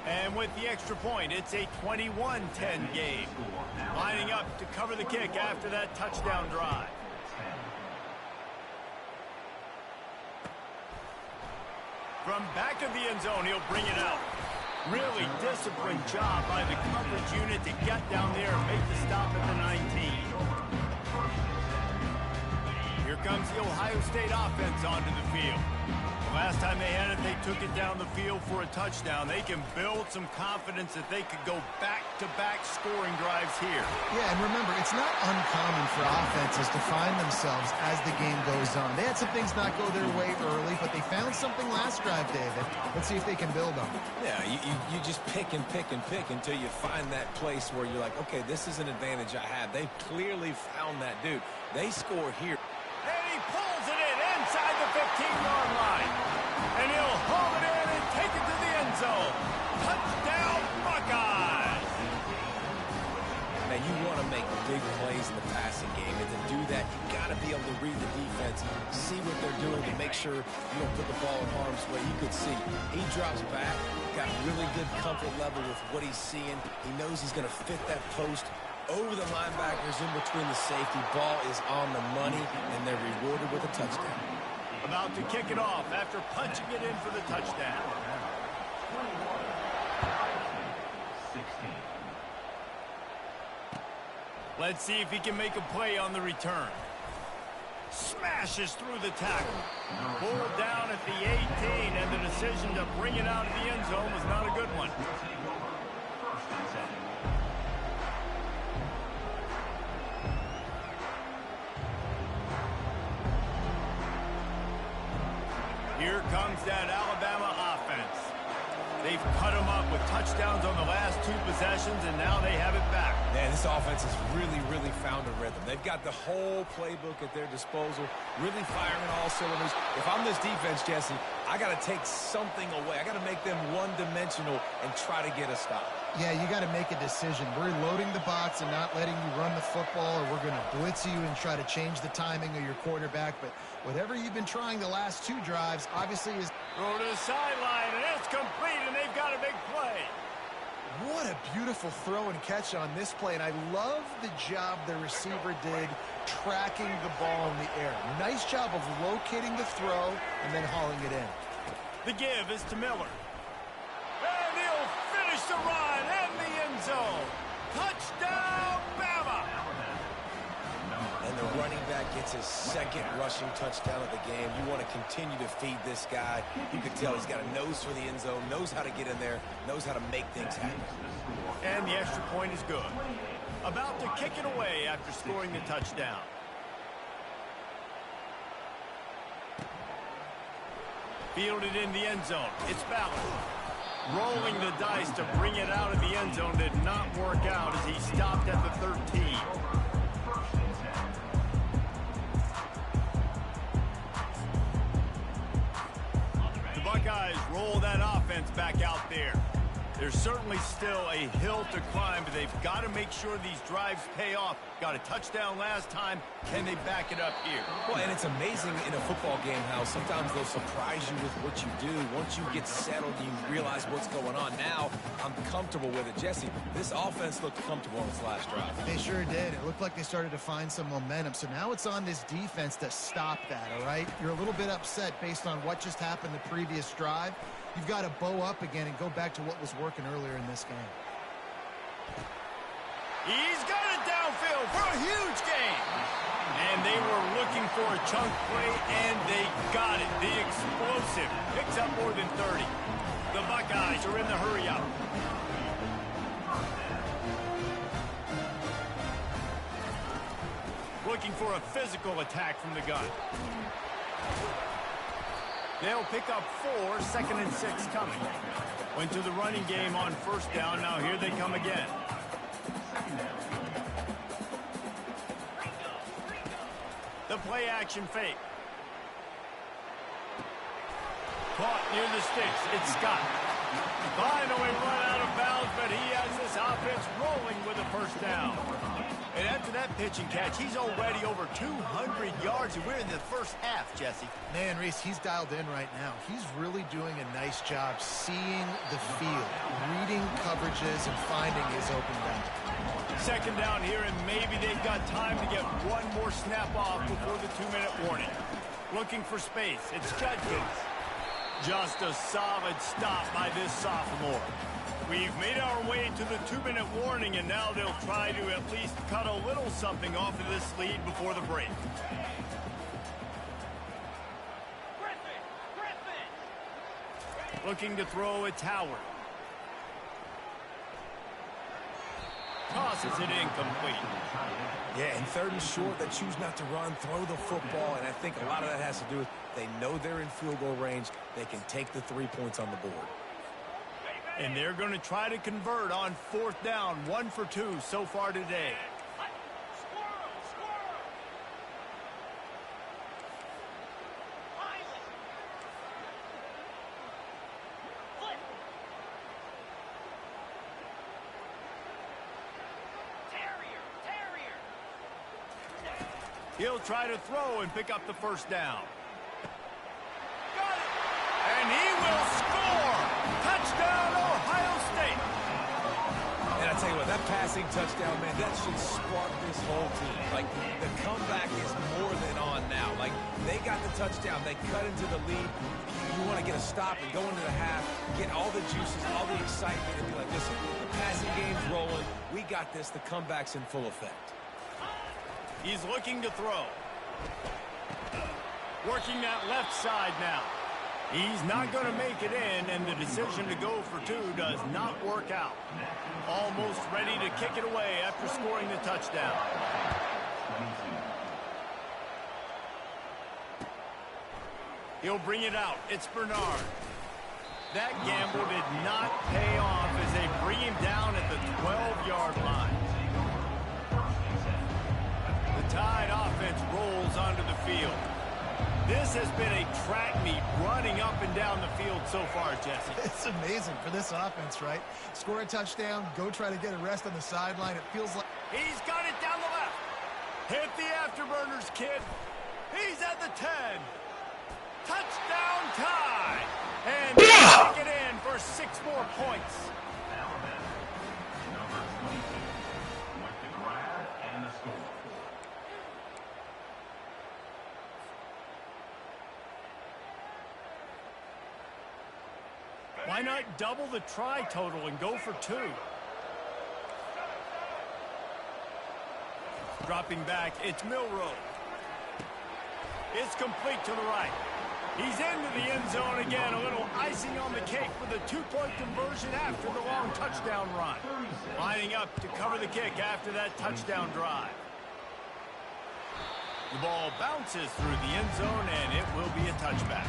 S1: And with the extra point, it's a 21-10 game. Lining up to cover the kick after that touchdown drive. From back of the end zone, he'll bring it out. Really disciplined job by the coverage unit to get down there and make the stop at the 19. Here comes the Ohio State offense onto the field. Last time they had it, they took it down the field for a touchdown. They can build some confidence that they could go back-to-back scoring drives here.
S2: Yeah, and remember, it's not uncommon for offenses to find themselves as the game goes on. They had some things not go their way early, but they found something last drive, David. Let's see if they can build on it.
S3: Yeah, you just pick and pick and pick until you find that place where you're like, okay, this is an advantage I have. They clearly found that dude. They score here.
S1: And he pulls it in inside the 15-yard line. And he'll haul it in and take it to the end zone. Touchdown, Buckeyes!
S3: Now, you want to make big plays in the passing game, and to do that, you got to be able to read the defense, see what they're doing to make sure you don't put the ball in harm's way. You could see he drops back, got really good comfort level with what he's seeing. He knows he's going to fit that post over the linebackers in between the safety. Ball is on the money, and they're rewarded with a touchdown.
S1: About to kick it off after punching it in for the touchdown.
S5: 16.
S1: Let's see if he can make a play on the return. Smashes through the tackle. Pulled down at the 18, and the decision to bring it out of the end zone was not a good one. Here comes that Alabama offense. They've cut them up with touchdowns on the last two possessions, and now they have it back.
S3: Man, this offense has really found a rhythm. They've got the whole playbook at their disposal, really firing on all cylinders. If I'm this defense, Jesse, I got to take something away. I got to make them one-dimensional and try to get a stop.
S2: Yeah, you got to make a decision. We're loading the box and not letting you run the football, or we're going to blitz you and try to change the timing of your quarterback. But whatever you've been trying the last two drives, obviously is...
S1: Throw to the sideline, and it's complete, and they've got a big play.
S2: What a beautiful throw and catch on this play, and I love the job the receiver did tracking the ball in the air. Nice job of locating the throw and then hauling it in.
S1: The give is to Miller. And he'll finish the run in the end zone. Touchdown, Bama!
S3: And the running back gets his second rushing touchdown of the game. You want to continue to feed this guy. You can tell he's got a nose for the end zone, knows how to get in there, knows how to make things happen.
S1: And the extra point is good. About to kick it away after scoring the touchdown. Fielded in the end zone. It's Ballard. Rolling the dice to bring it out of the end zone did not work out as he stopped at the 13. The Buckeyes roll that offense back out there. There's certainly still a hill to climb, but they've got to make sure these drives pay off. Got a touchdown last time. Can they back it up here?
S3: Well, and it's amazing in a football game how sometimes they'll surprise you with what you do. Once you get settled, you realize what's going on. Now, I'm comfortable with it. Jesse, this offense looked comfortable on this last drive.
S2: They sure did. It looked like they started to find some momentum. So now it's on this defense to stop that, all right? You're a little bit upset based on what just happened the previous drive. You've got to bow up again and go back to what was working earlier in this game.
S1: He's got it downfield for a huge gain. And they were looking for a chunk play, and they got it. The explosive picks up more than 30. The Buckeyes are in the hurry-up. Looking for a physical attack from the gun. They'll pick up 4, 2nd and 6 coming. Went to the running game on first down. Now here they come again. The play action fake. Caught near the sticks. It's Scott. Finally run out of bounds, but he has this offense rolling with a first down. And after that pitch and catch, he's already over 200 yards, and we're in the first half, Jesse.
S2: Man, Reese, he's dialed in right now. He's really doing a nice job seeing the field, reading coverages, and finding his open down.
S1: Second down here, and maybe they've got time to get one more snap off before the 2-minute warning. Looking for space. It's Judkins. Just a solid stop by this sophomore. We've made our way to the 2-minute warning, and now they'll try to at least cut a little something off of this lead before the break. Looking to throw, it's Howard. Tosses it incomplete.
S3: Yeah, and third and short, they choose not to run, throw the football, and I think a lot of that has to do with they know they're in field goal range. They can take the 3 points on the board.
S1: And they're going to try to convert on 4th down, 1 for 2 so far today. He'll try to throw and pick up the first down. Got it! And he will score! Touchdown, Ohio State!
S3: And I tell you what, that passing touchdown, man, that should spark this whole team. Like, the comeback is more than on now. Like, they got the touchdown. They cut into the lead. You want to get a stop and go into the half, get all the juices, all the excitement, and be like, listen, the passing game's rolling. We got this. The comeback's in full effect.
S1: He's looking to throw. Working that left side now. He's not going to make it in, and the decision to go for 2 does not work out. Almost ready to kick it away after scoring the touchdown. He'll bring it out. It's Bernard. That gamble did not pay off as they bring him down at the 12-yard line. The Tide offense rolls onto the field. This has been a track meet running up and down the field so far, Jesse.
S2: It's amazing for this offense, right? Score a touchdown, go try to get a rest on the sideline. It feels like...
S1: He's got it down the left. Hit the afterburners, kid. He's at the 10. Touchdown Tide. And they take it in for 6 more points.
S5: Number 22 with the grab and the score.
S1: Why not double the try total and go for 2? Dropping back, it's Milroe. It's complete to the right. He's into the end zone again. A little icing on the cake with a 2-point conversion after the long touchdown run. Lining up to cover the kick after that touchdown drive. The ball bounces through the end zone, and it will be a touchback.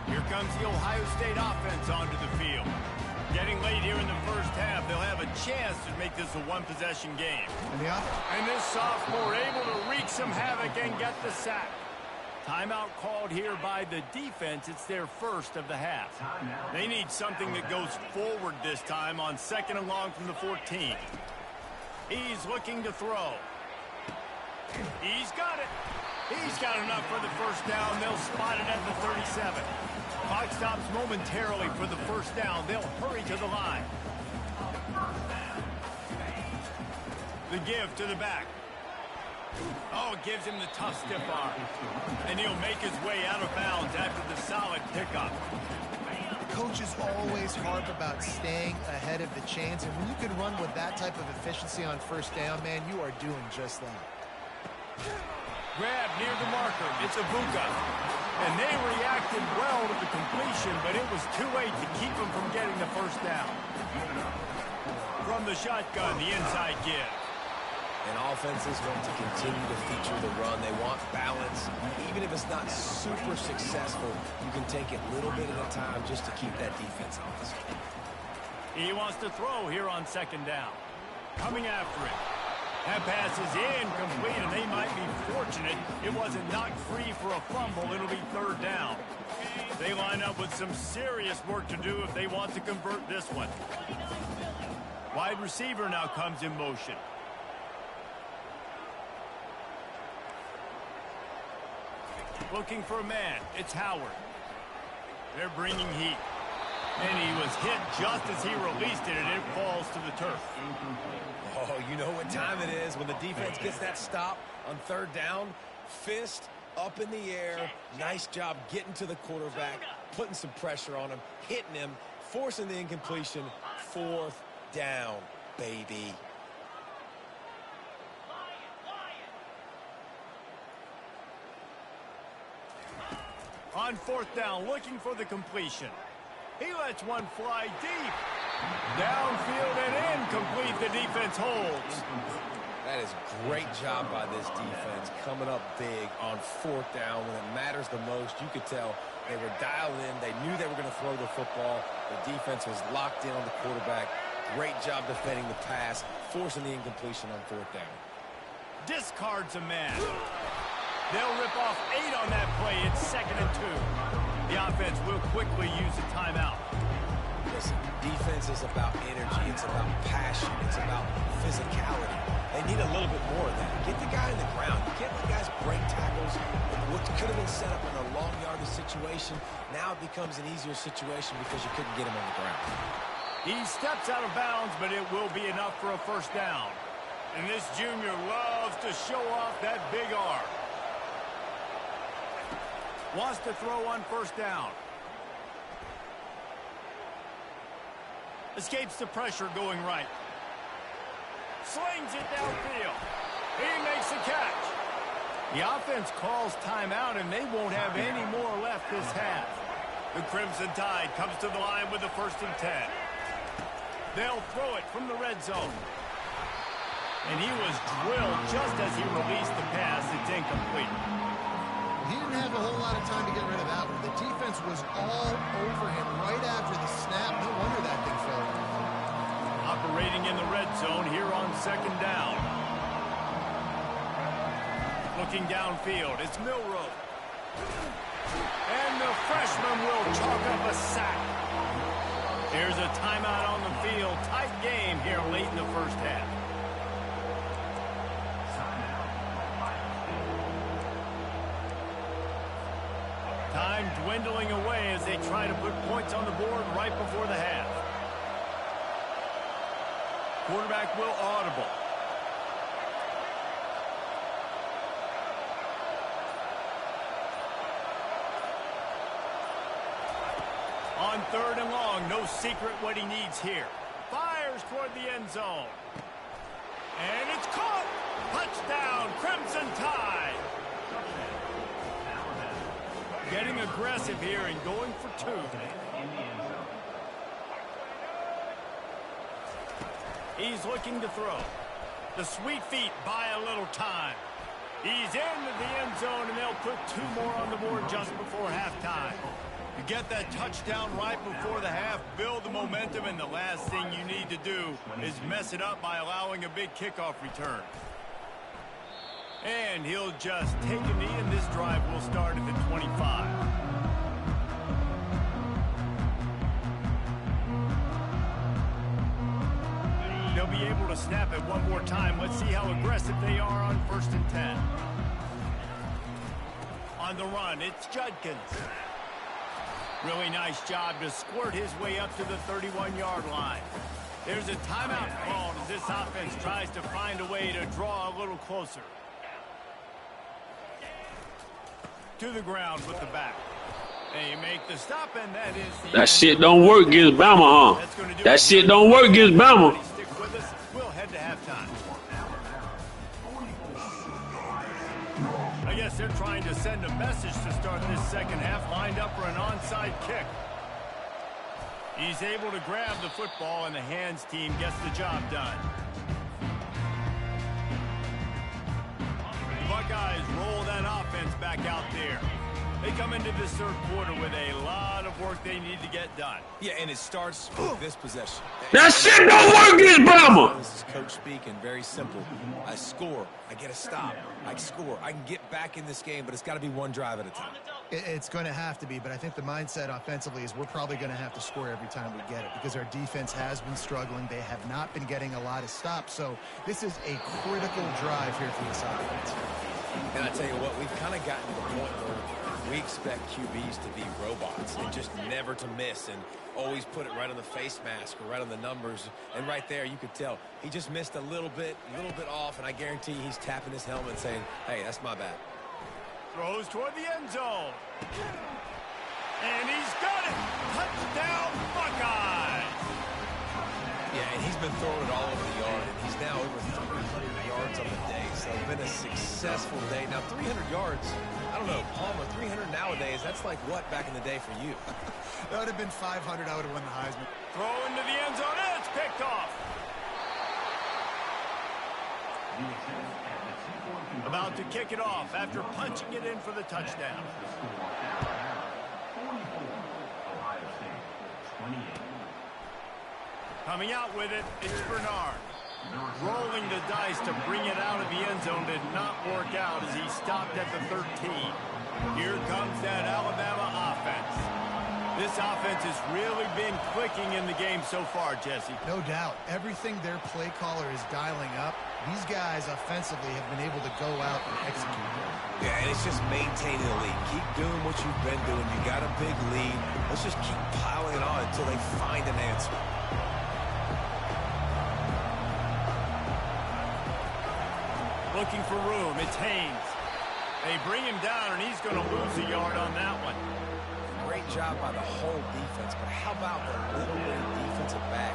S1: Here comes the Ohio State offense onto the field. Getting late here in the first half, they'll have a chance to make this a one-possession game. And this sophomore able to wreak some havoc and get the sack. Timeout called here by the defense. It's their first of the half. They need something that goes forward this time on 2nd and long from the 14. He's looking to throw. He's got it. He's got enough for the first down. They'll spot it at the 37. Clock stops momentarily for the first down. They'll hurry to the line. The give to the back. Oh, it gives him the tough stiff arm. And he'll make his way out of bounds after the solid pickup.
S2: Coaches always harp about staying ahead of the chains, and when you can run with that type of efficiency on first down, man, you are doing just that.
S1: Grab near the marker. It's Abuka. And they reacted well to the completion, but it was too late to keep them from getting the first down. From the shotgun, the inside give.
S3: An offense is going to continue to feature the run. They want balance. Even if it's not super successful, you can take it little bit at a time just to keep that defense honest.
S1: He wants to throw here on 2nd down. Coming after it. That pass is incomplete, and they might be fortunate it wasn't knocked free for a fumble. It'll be third down. They line up with some serious work to do if they want to convert this one. Wide receiver now comes in motion. Looking for a man. It's Howard. They're bringing heat. And he was hit just as he released it, and it falls to the turf.
S3: Oh, you know what time it is when the defense gets that stop on third down. Fist up in the air. Nice job getting to the quarterback, putting some pressure on him, hitting him, forcing the incompletion. Fourth down, baby.
S1: On fourth down, looking for the completion. He lets one fly deep. Downfield and incomplete. The defense holds.
S3: That is a great job by this defense, coming up big on fourth down when it matters the most. You could tell they were dialed in. They knew they were going to throw the football. The defense was locked in on the quarterback. Great job defending the pass, forcing the incompletion on fourth down.
S1: Discards a man. They'll rip off 8 on that play. It's 2nd and 2. The offense will quickly use a timeout.
S3: Listen, defense is about energy. It's about passion. It's about physicality. They need a little bit more of that. Get the guy in the ground. You can't let guys break tackles. What could have been set up in a long yardage situation, now it becomes an easier situation because you couldn't get him on the ground.
S1: He steps out of bounds, but it will be enough for a first down. And this junior loves to show off that big arm. Wants to throw on first down. Escapes the pressure going right. Slings it downfield. He makes the catch. The offense calls timeout, and they won't have any more left this half. The Crimson Tide comes to the line with the 1st and 10. They'll throw it from the red zone. And he was drilled just as he released the pass. It's incomplete.
S2: He didn't have a whole lot of time to get rid of that one. The defense was all over him right after the snap. No wonder that thing fell.
S1: Operating in the red zone here on 2nd down. Looking downfield, it's Milroe. And the freshman will chalk up a sack. Here's a timeout on the field. Tight game here late in the first half. Time dwindling away as they try to put points on the board right before the half. Quarterback will audible. On 3rd and long, no secret what he needs here. Fires toward the end zone. And it's caught! Touchdown, Crimson Tide! Getting aggressive here and going for 2. He's looking to throw. The sweet feet buy a little time. He's into the end zone, and they'll put 2 more on the board just before halftime. You get that touchdown right before the half, build the momentum, and the last thing you need to do is mess it up by allowing a big kickoff return. And he'll just take a knee, and this drive will start at the 25. They'll be able to snap it one more time. Let's see how aggressive they are on 1st and 10. On the run, it's Judkins. Really nice job to squirt his way up to the 31-yard line. There's a timeout called as this offense tries to find a way to draw a little closer. To the ground with the back. They make the stop, and that is the
S4: That shit don't work against Bama, huh? That shit don't work against Bama.
S1: Stick with us. We'll head to halftime. I guess they're trying to send a message to start this second half, lined up for an onside kick. He's able to grab the football, and the hands team gets the job done. Buckeyes roll that offense back out there. They come into this third quarter with a lot of work they need to get done.
S3: Yeah, and it starts with this possession.
S4: That shit don't work against Bama.
S3: This is coach speaking, very simple. I score, I get a stop, I score, I can get back in this game, but it's got to be one drive at a time.
S2: It's going to have to be, but I think the mindset offensively is we're probably going to have to score every time we get it because our defense has been struggling. They have not been getting a lot of stops, so this is a critical drive here for this offense.
S3: And I tell you what, we've kind of gotten to the point where we expect QBs to be robots and just never to miss and always put it right on the face mask or right on the numbers. And right there, you could tell he just missed a little bit off, and I guarantee he's tapping his helmet saying, hey, that's my bad.
S1: Throws toward the end zone. And he's got it. Touchdown, Buckeyes.
S3: Yeah, and he's been throwing it all over the yard, and he's now over 300 yards on the day. So it's been a successful day. Now, 300 yards, I don't know, Palmer, 300 nowadays, that's like what back in the day for you?
S2: That would have been 500. I would have won the Heisman.
S1: Throw into the end zone, and it's picked off. About to kick it off after punching it in for the touchdown. Coming out with it, it's Bernard. Rolling the dice to bring it out of the end zone did not work out as he stopped at the 13. Here comes that Alabama offense. This offense has really been clicking in the game so far, Jesse.
S2: No doubt. Everything their play caller is dialing up, these guys offensively have been able to go out and execute.
S3: Yeah, and it's just maintaining the lead. Keep doing what you've been doing. You got a big lead. Let's just keep piling it on until they find an answer.
S1: Looking for room. It's Haynes. They bring him down, and he's going to lose a yard on that one.
S3: Great job by the whole defense, but how about the little bitty defensive back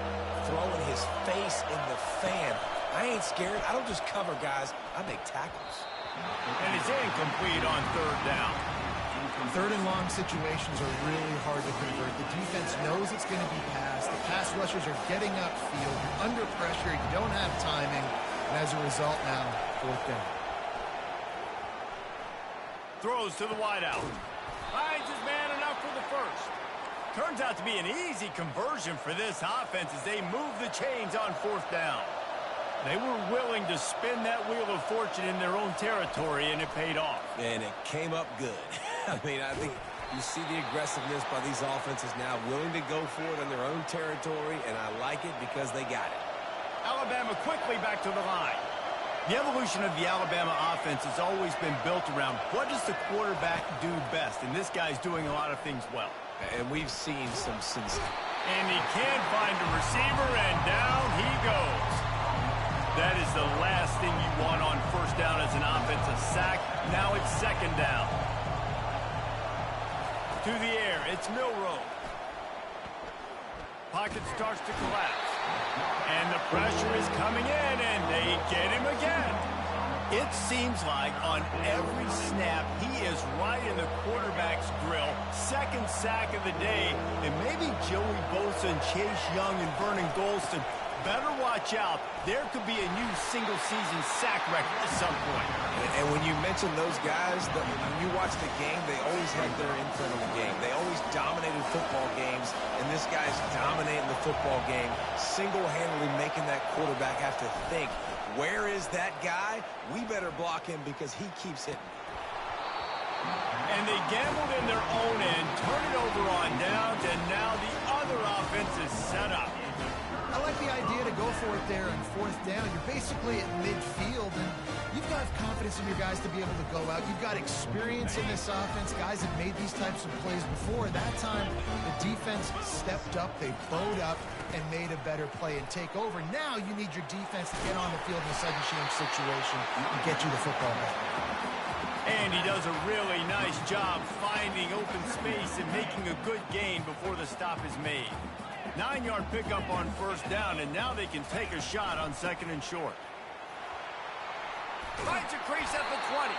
S3: throwing his face in the fan? I ain't scared. I don't just cover guys. I make tackles.
S1: And it's incomplete on third down.
S2: Third and long situations are really hard to convert. The defense knows it's going to be passed. The pass rushers are getting upfield. You're under pressure. You don't have timing. And as a result now, fourth down.
S1: Throws to the wideout. Finds his man enough for the first. Turns out to be an easy conversion for this offense as they move the chains on fourth down. They were willing to spin that wheel of fortune in their own territory, and it paid off.
S3: And it came up good. I mean, I think you see the aggressiveness by these offenses now, willing to go for it in their own territory, and I like it because they got it.
S1: Alabama quickly back to the line. The evolution of the Alabama offense has always been built around what does the quarterback do best, and this guy's doing a lot of things well.
S3: And we've seen some since.
S1: And he can't find a receiver, and down he goes. That is the last thing you want on first down as an offensive sack. Now it's second down. To the air, it's Milroe. Pocket starts to collapse. And the pressure is coming in, and they get him again. It seems like on every snap, he is right in the quarterback's grill. Second sack of the day, and maybe Joey Bosa and Chase Young and Vernon Golston better watch out. There could be a new single-season sack record at some point.
S3: And when you mention those guys, when you watch the game, they always had their imprint on the game. They always dominated football games, and this guy's dominating the football game, single-handedly making that quarterback have to think, where is that guy? We better block him because he keeps hitting.
S1: And they gambled in their own end, turn it over on downs, and now the other offense is set up.
S2: I like the idea to go for it there on fourth down. You're basically at midfield, and you've got confidence in your guys to be able to go out. You've got experience in this offense. Guys have made these types of plays before. That time, the defense stepped up. They bowed up and made a better play and take over. Now you need your defense to get on the field in a sudden change situation and get you the football back.
S1: And he does a really nice job finding open space and making a good gain before the stop is made. 9-yard pickup on first down, and now they can take a shot on second and short. Finds a crease at the 20.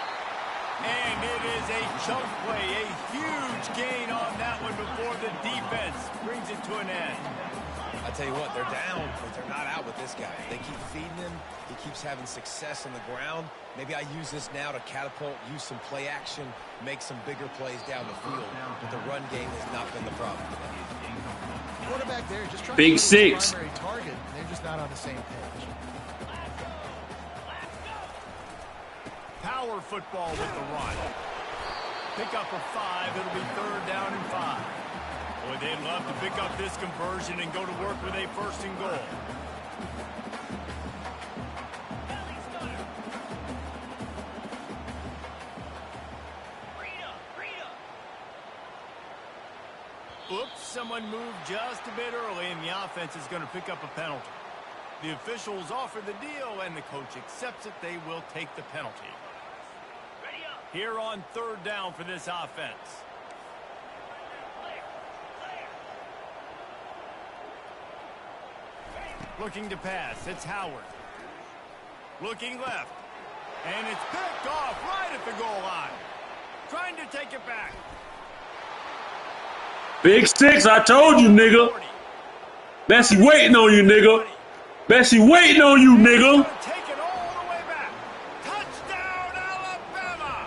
S1: And it is a chunk play, a huge gain on that one before the defense brings it to an end.
S3: I tell you what, they're down, but they're not out with this guy. They keep feeding him. He keeps having success on the ground. Maybe I use this now to catapult, use some play action, make some bigger plays down the field. But the run game has not been the problem today.
S2: Quarterback there just trying
S4: Big
S2: to
S4: six.
S2: primary target. They're just not on the same page.
S1: Power football with the run. Pick up a 5. It'll be 3rd down and 5. Boy, they'd love to pick up this conversion and go to work with a 1st and goal. Oops, someone moved just a bit early, and the offense is going to pick up a penalty. The officials offer the deal, and the coach accepts it. They will take the penalty. Here on 3rd down for this offense. Looking to pass. It's Howard. Looking left. And it's picked off right at the goal line. Trying to take it back.
S4: Big six, I told you, nigga. Bessie waiting on you, nigga. Bessie waiting on you, nigga.
S1: Take it all the way back. Touchdown, Alabama.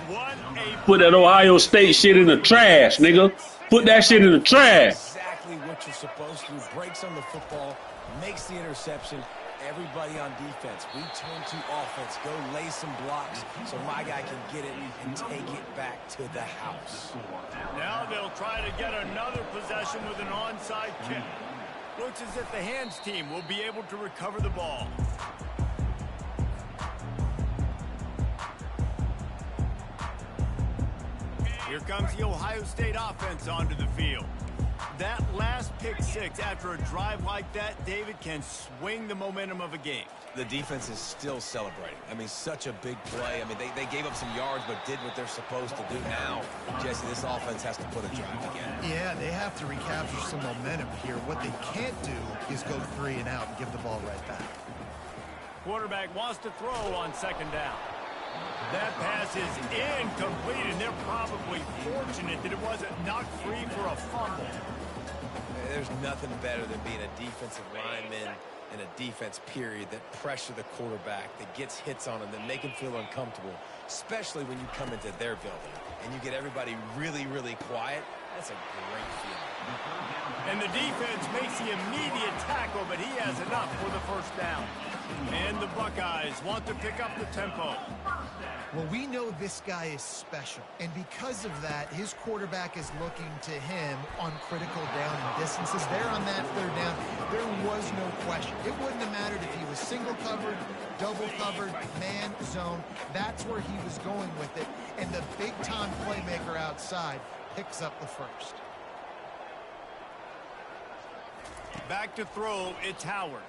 S1: What a
S4: Put that Ohio State shit in the trash, nigga. Put that shit in the trash.
S3: Exactly what you're supposed to do. Breaks on the football, makes the interception. Everybody on defense, we turn to offense. Go lay some blocks so my guy can get it and take it back to the house.
S1: Now they'll try to get another possession with an onside kick. Looks as if the hands team will be able to recover the ball. Here comes the Ohio State offense onto the field. That last pick 6 after a drive like that, David, can swing the momentum of a game.
S3: The defense is still celebrating. I mean, such a big play. I mean, they gave up some yards but did what they're supposed to do. Now, Jesse, this offense has to put a drive together.
S2: Yeah, they have to recapture some momentum here. What they can't do is go 3 and out and give the ball right back.
S1: Quarterback wants to throw on 2nd down. That pass is incomplete, and they're probably fortunate that it wasn't knocked free for a fumble.
S3: There's nothing better than being a defensive lineman in a defense period that pressure the quarterback, that gets hits on him, that make him feel uncomfortable, especially when you come into their building and you get everybody really, really quiet. That's a great feeling.
S1: And the defense makes the immediate tackle, but he has enough for the 1st down. And the Buckeyes want to pick up the tempo.
S2: Well, we know this guy is special, and because of that, his quarterback is looking to him on critical down and distances. There on that 3rd down, there was no question. It wouldn't have mattered if he was single covered, double covered, man, zone. That's where he was going with it, and the big-time playmaker outside picks up the 1st.
S1: Back to throw, it's Howard.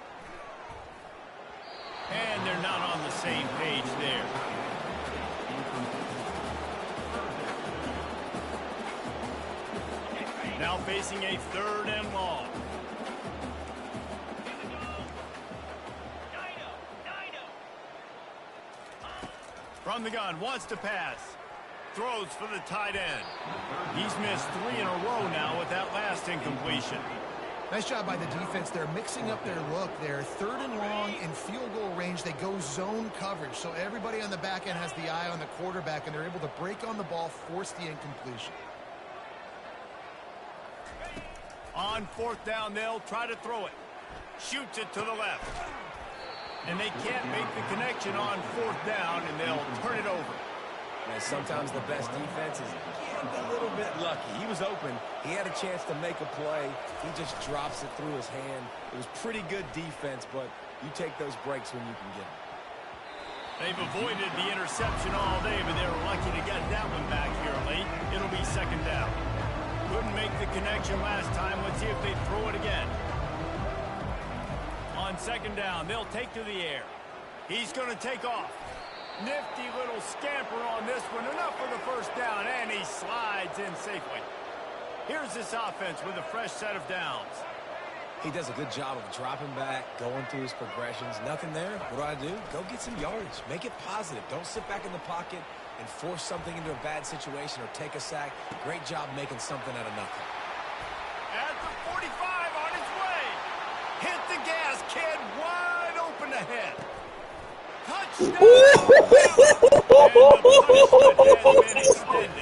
S1: And they're not on the same page there. Now facing a 3rd and long. From the gun, wants to pass. Throws for the tight end. He's missed 3 in a row now with that last incompletion.
S2: Nice job by the defense. They're mixing up their look there. 3rd and long in field goal range. They go zone coverage. So everybody on the back end has the eye on the quarterback, and they're able to break on the ball, force the incompletion.
S1: On 4th down, they'll try to throw it. Shoots it to the left. And they can't make the connection on 4th down, and they'll turn it over.
S3: Man, sometimes the best defense is getting a little bit lucky. He was open. He had a chance to make a play. He just drops it through his hand. It was pretty good defense, but you take those breaks when you can get them.
S1: They've avoided the interception all day, but they were lucky to get that one back here late. It'll be 2nd down. Couldn't make the connection last time. Let's see if they throw it again. On 2nd down, they'll take to the air. He's going to take off. Nifty little scamper on this one. Enough for the 1st down, and he slides in safely. Here's this offense with a fresh set of downs.
S3: He does a good job of dropping back, going through his progressions. Nothing there. What do? Go get some yardage. Make it positive. Don't sit back in the pocket and force something into a bad situation or take a sack. Great job making something out of nothing.
S1: At the 45 on his way. Hit the gas, kid. Wide open ahead. Touchdown. And the punishment has been extended.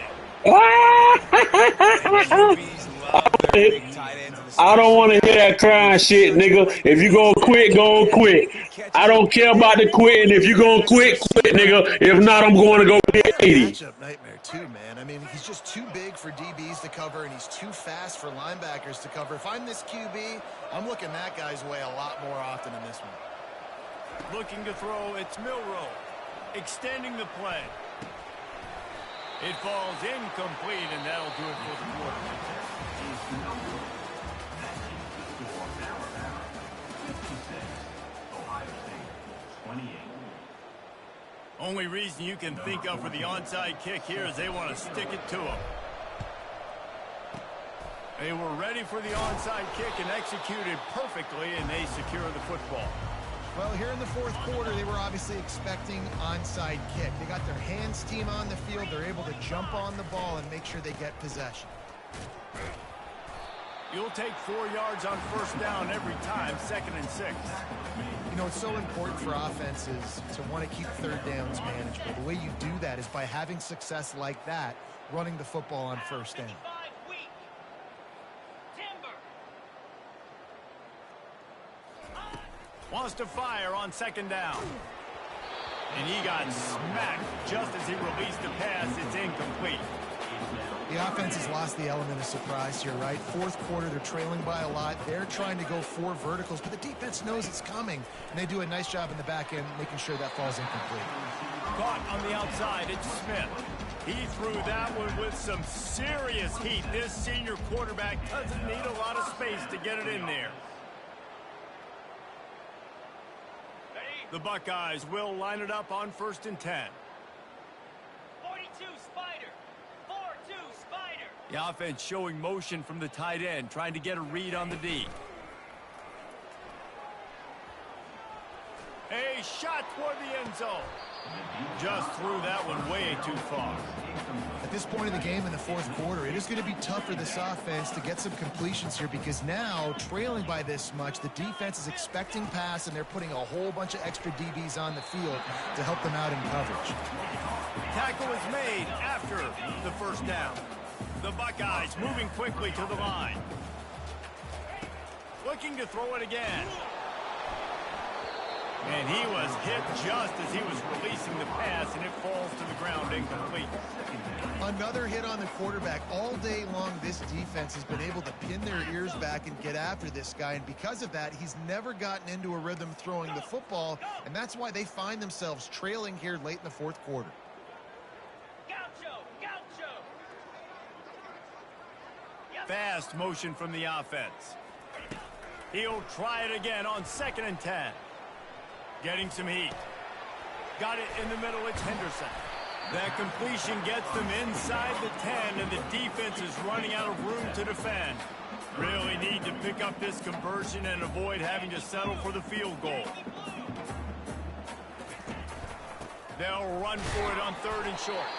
S4: I don't want to hear that crying shit, nigga. If you gonna quit, go quit. I don't care about the quitting. If you gonna quit, quit, nigga. If not, I'm going to go get 80.
S2: Matchup nightmare too, man. I mean, he's just too big for DBs to cover, and he's too fast for linebackers to cover. If I'm this QB, I'm looking that guy's way a lot more often in this one.
S1: Looking to throw, it's Milrow. Extending the play. It falls incomplete, and that'll do it for the quarter. Only reason you can think of for the onside kick here is they want to stick it to him. They were ready for the onside kick and executed perfectly, and they secure the football.
S2: Well, here in the fourth quarter, they were obviously expecting onside kick. They got their hands team on the field. They're able to jump on the ball and make sure they get possession.
S1: You'll take 4 yards on first down every time, 2nd and 6.
S2: You know, it's so important for offenses to want to keep third downs manageable. The way you do that is by having success like that, running the football on first down.
S1: Wants to fire on 2nd down. And he got smacked just as he released the pass. It's incomplete.
S2: The offense has lost the element of surprise here, right? Fourth quarter, they're trailing by a lot. They're trying to go 4 verticals, but the defense knows it's coming, and they do a nice job in the back end making sure that falls incomplete.
S1: Caught on the outside, it's Smith. He threw that one with some serious heat. This senior quarterback doesn't need a lot of space to get it in there. The Buckeyes will line it up on 1st and 10.
S6: 42 Spider. 4-2 Spider.
S1: The offense showing motion from the tight end, trying to get a read on the D. A shot toward the end zone. Just threw that one way too far.
S2: At this point in the game in the fourth quarter, it is going to be tough for this offense to get some completions here because now, trailing by this much, the defense is expecting pass, and they're putting a whole bunch of extra DBs on the field to help them out in coverage.
S1: Tackle is made after the first down. The Buckeyes moving quickly to the line. Looking to throw it again. And he was hit just as he was releasing the pass, and it falls to the ground incomplete.
S2: Another hit on the quarterback. All day long, this defense has been able to pin their ears back and get after this guy, and because of that, he's never gotten into a rhythm throwing the football, and that's why they find themselves trailing here late in the fourth quarter.
S1: Fast motion from the offense. He'll try it again on 2nd and 10. Getting some heat. Got it in the middle, it's Henderson. That completion gets them inside the 10, and the defense is running out of room to defend. Really need to pick up this conversion and avoid having to settle for the field goal. They'll run for it on 3rd and short.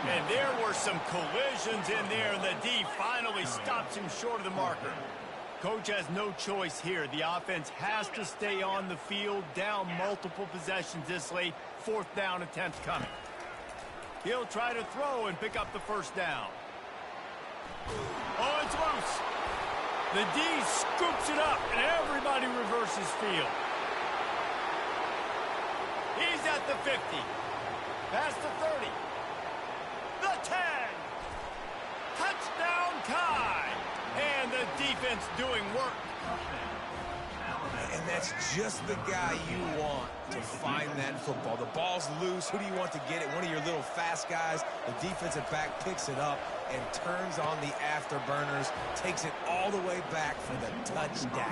S1: And there were some collisions in there, and the D finally stops him short of the marker. Coach has no choice here. The offense has to stay on the field, down multiple possessions this late. 4th down attempt coming. He'll try to throw and pick up the first down. Oh, it's loose. The D scoops it up, and everybody reverses field. He's at the 50. Past the 30. The 10. Touchdown Kai. And the defense doing work.
S3: And that's just the guy you want to find that football. The ball's loose. Who do you want to get it? One of your little fast guys. The defensive back picks it up and turns on the afterburners. Takes it all the way back for the touchdown.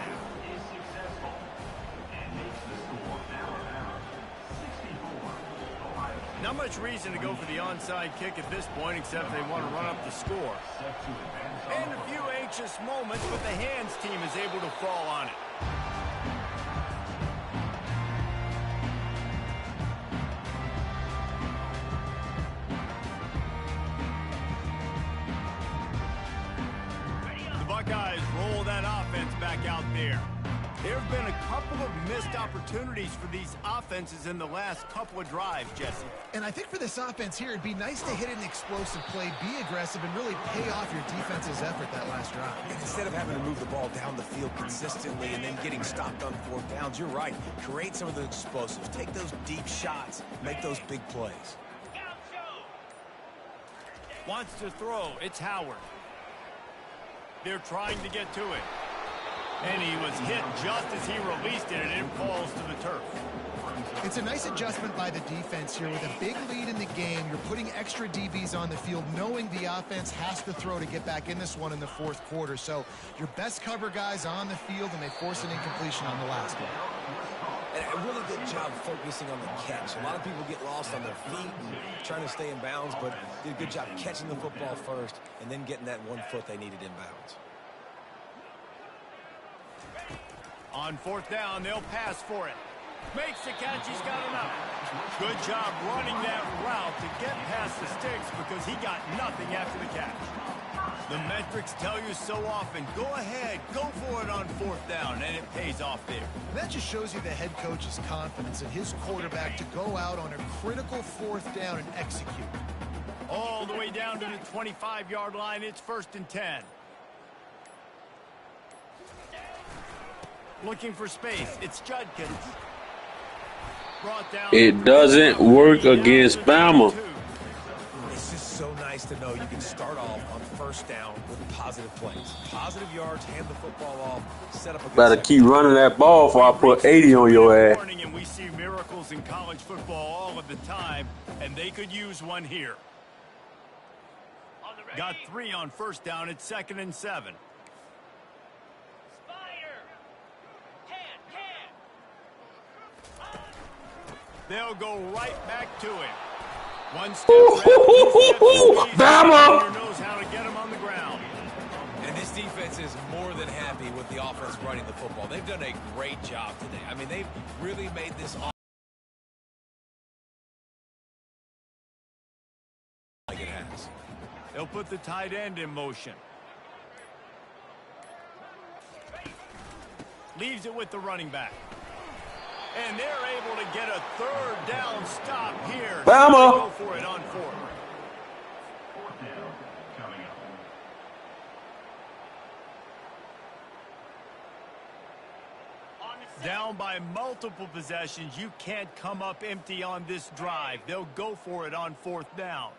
S1: Not much reason to go for the onside kick at this point, except they want to run up the score. And a few anxious moments, but the hands team is able to fall on it. The Buckeyes roll that offense back out there. There have been a couple of missed opportunities for these offenses in the last couple of drives, Jesse.
S2: And I think for this offense here, it'd be nice to hit an explosive play, be aggressive, and really pay off your defense's effort that last drive.
S3: And instead of having to move the ball down the field consistently and then getting stopped on 4th downs, you're right. Create some of the explosives. Take those deep shots. Make those big plays.
S1: Wants to throw. It's Howard. They're trying to get to it. And he was hit just as he released it, and it falls to the turf.
S2: It's a nice adjustment by the defense here. With a big lead in the game, you're putting extra DBs on the field, knowing the offense has to throw to get back in this one in the 4th quarter. So your best cover guys on the field, and they force an incompletion on the last one.
S3: And a really good job focusing on the catch. A lot of people get lost on their feet and trying to stay in bounds, but did a good job catching the football first and then getting that 1 foot they needed in bounds.
S1: On 4th down, they'll pass for it. Makes the catch. He's got enough. Good job running that route to get past the sticks because he got nothing after the catch. The metrics tell you so often, go ahead, go for it on 4th down, and it pays off there.
S2: That just shows you the head coach's confidence in his quarterback to go out on a critical 4th down and execute.
S1: All the way down to the 25-yard line. It's 1st and 10. Looking for space. It's Judkins. Brought down.
S4: It doesn't work against Bama.
S3: It's just so nice to know you can start off on 1st down with positive plays. Positive yards, hand the football off, set up a good
S4: Better keep running that ball before I put 80 on your ass.
S1: And we see miracles in college football all of the time, and they could use one here. Got 3 on 1st down. It's 2nd and 7. They'll go right back to him. One step
S4: Bama!
S1: knows how to get him on the ground.
S3: And this defense is more than happy with the offense running the football. They've done a great job today. I mean, they've really made this like it has.
S1: They'll put the tight end in motion. Leaves it with the running back. And they're able to get a 3rd down stop here.
S4: Bama!
S1: Go for it on 4th.
S5: 4th down coming up.
S1: Down by multiple possessions. You can't come up empty on this drive. They'll go for it on 4th down.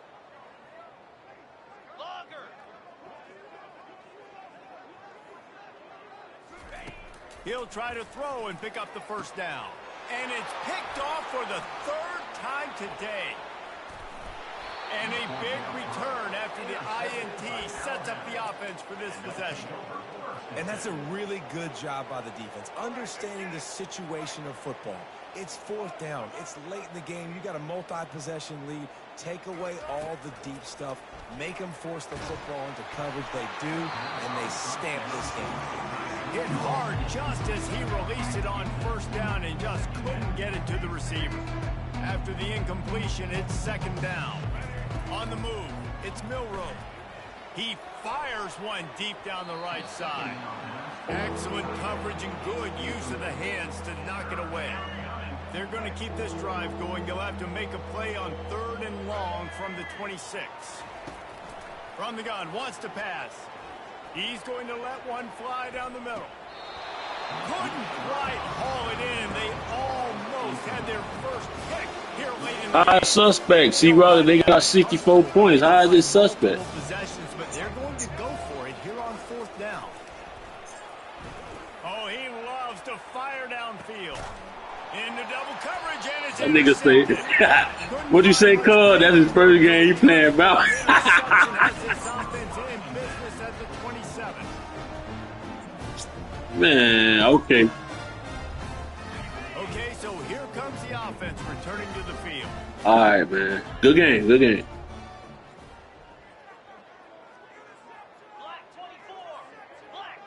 S1: He'll try to throw and pick up the 1st down. And it's picked off for the 3rd time today. And a big return after the INT sets up the offense for this possession.
S3: And that's a really good job by the defense, understanding the situation of football. It's 4th down. It's late in the game. You got a multi-possession lead. Take away all the deep stuff. Make them force the football into coverage. They do, and they stamp this game.
S1: Hit hard just as he released it on 1st down and just couldn't get it to the receiver. After the incompletion, it's 2nd down. On the move, it's Milroe. He fires one deep down the right side. Excellent coverage and good use of the hands to knock it away. They're going to keep this drive going. They'll have to make a play on 3rd and long from the 26. From the gun, wants to pass. He's going to let one fly down the middle. Couldn't quite haul it in. They almost had their first pick here late in the
S4: How is suspect? See, rather they got 64 points. How is it suspect?
S1: Possessions, but they're going to go for it here on 4th down. Oh, he loves to fire downfield. Into double coverage, and it's
S4: That nigga say, what'd you say, cuz? That's his first game he playing about. Man, okay.
S1: Okay, so here comes the offense returning to the field.
S4: All right, man. Good game. Good game.
S6: Black 24. Black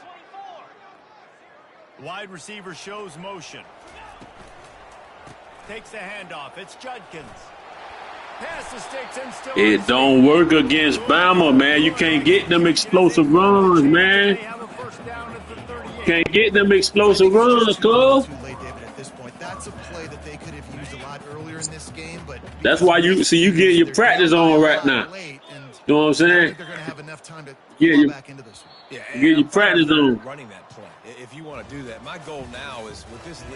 S6: 24.
S1: Wide receiver shows motion. Takes the handoff. It's Judkins. Pass the sticks and still
S4: It don't work against Bama, man. You can't get them explosive runs, man.
S1: They have a first down at the 38.
S4: Can't get them explosive runs, cuz.
S2: Too late, David, at this point. That's a play that they could have used a lot earlier in this game, but
S4: That's why you see you getting your practice on right now.
S2: late, and
S4: You know what I'm
S2: I
S4: saying?
S2: think they're going to have enough time to
S4: Yeah,
S2: claw
S4: you-
S2: back into this one.
S3: Yeah,
S4: Get your
S3: I'm fine
S4: practice
S3: with
S4: on.
S3: running that play if you want to do that. My goal now is with this league.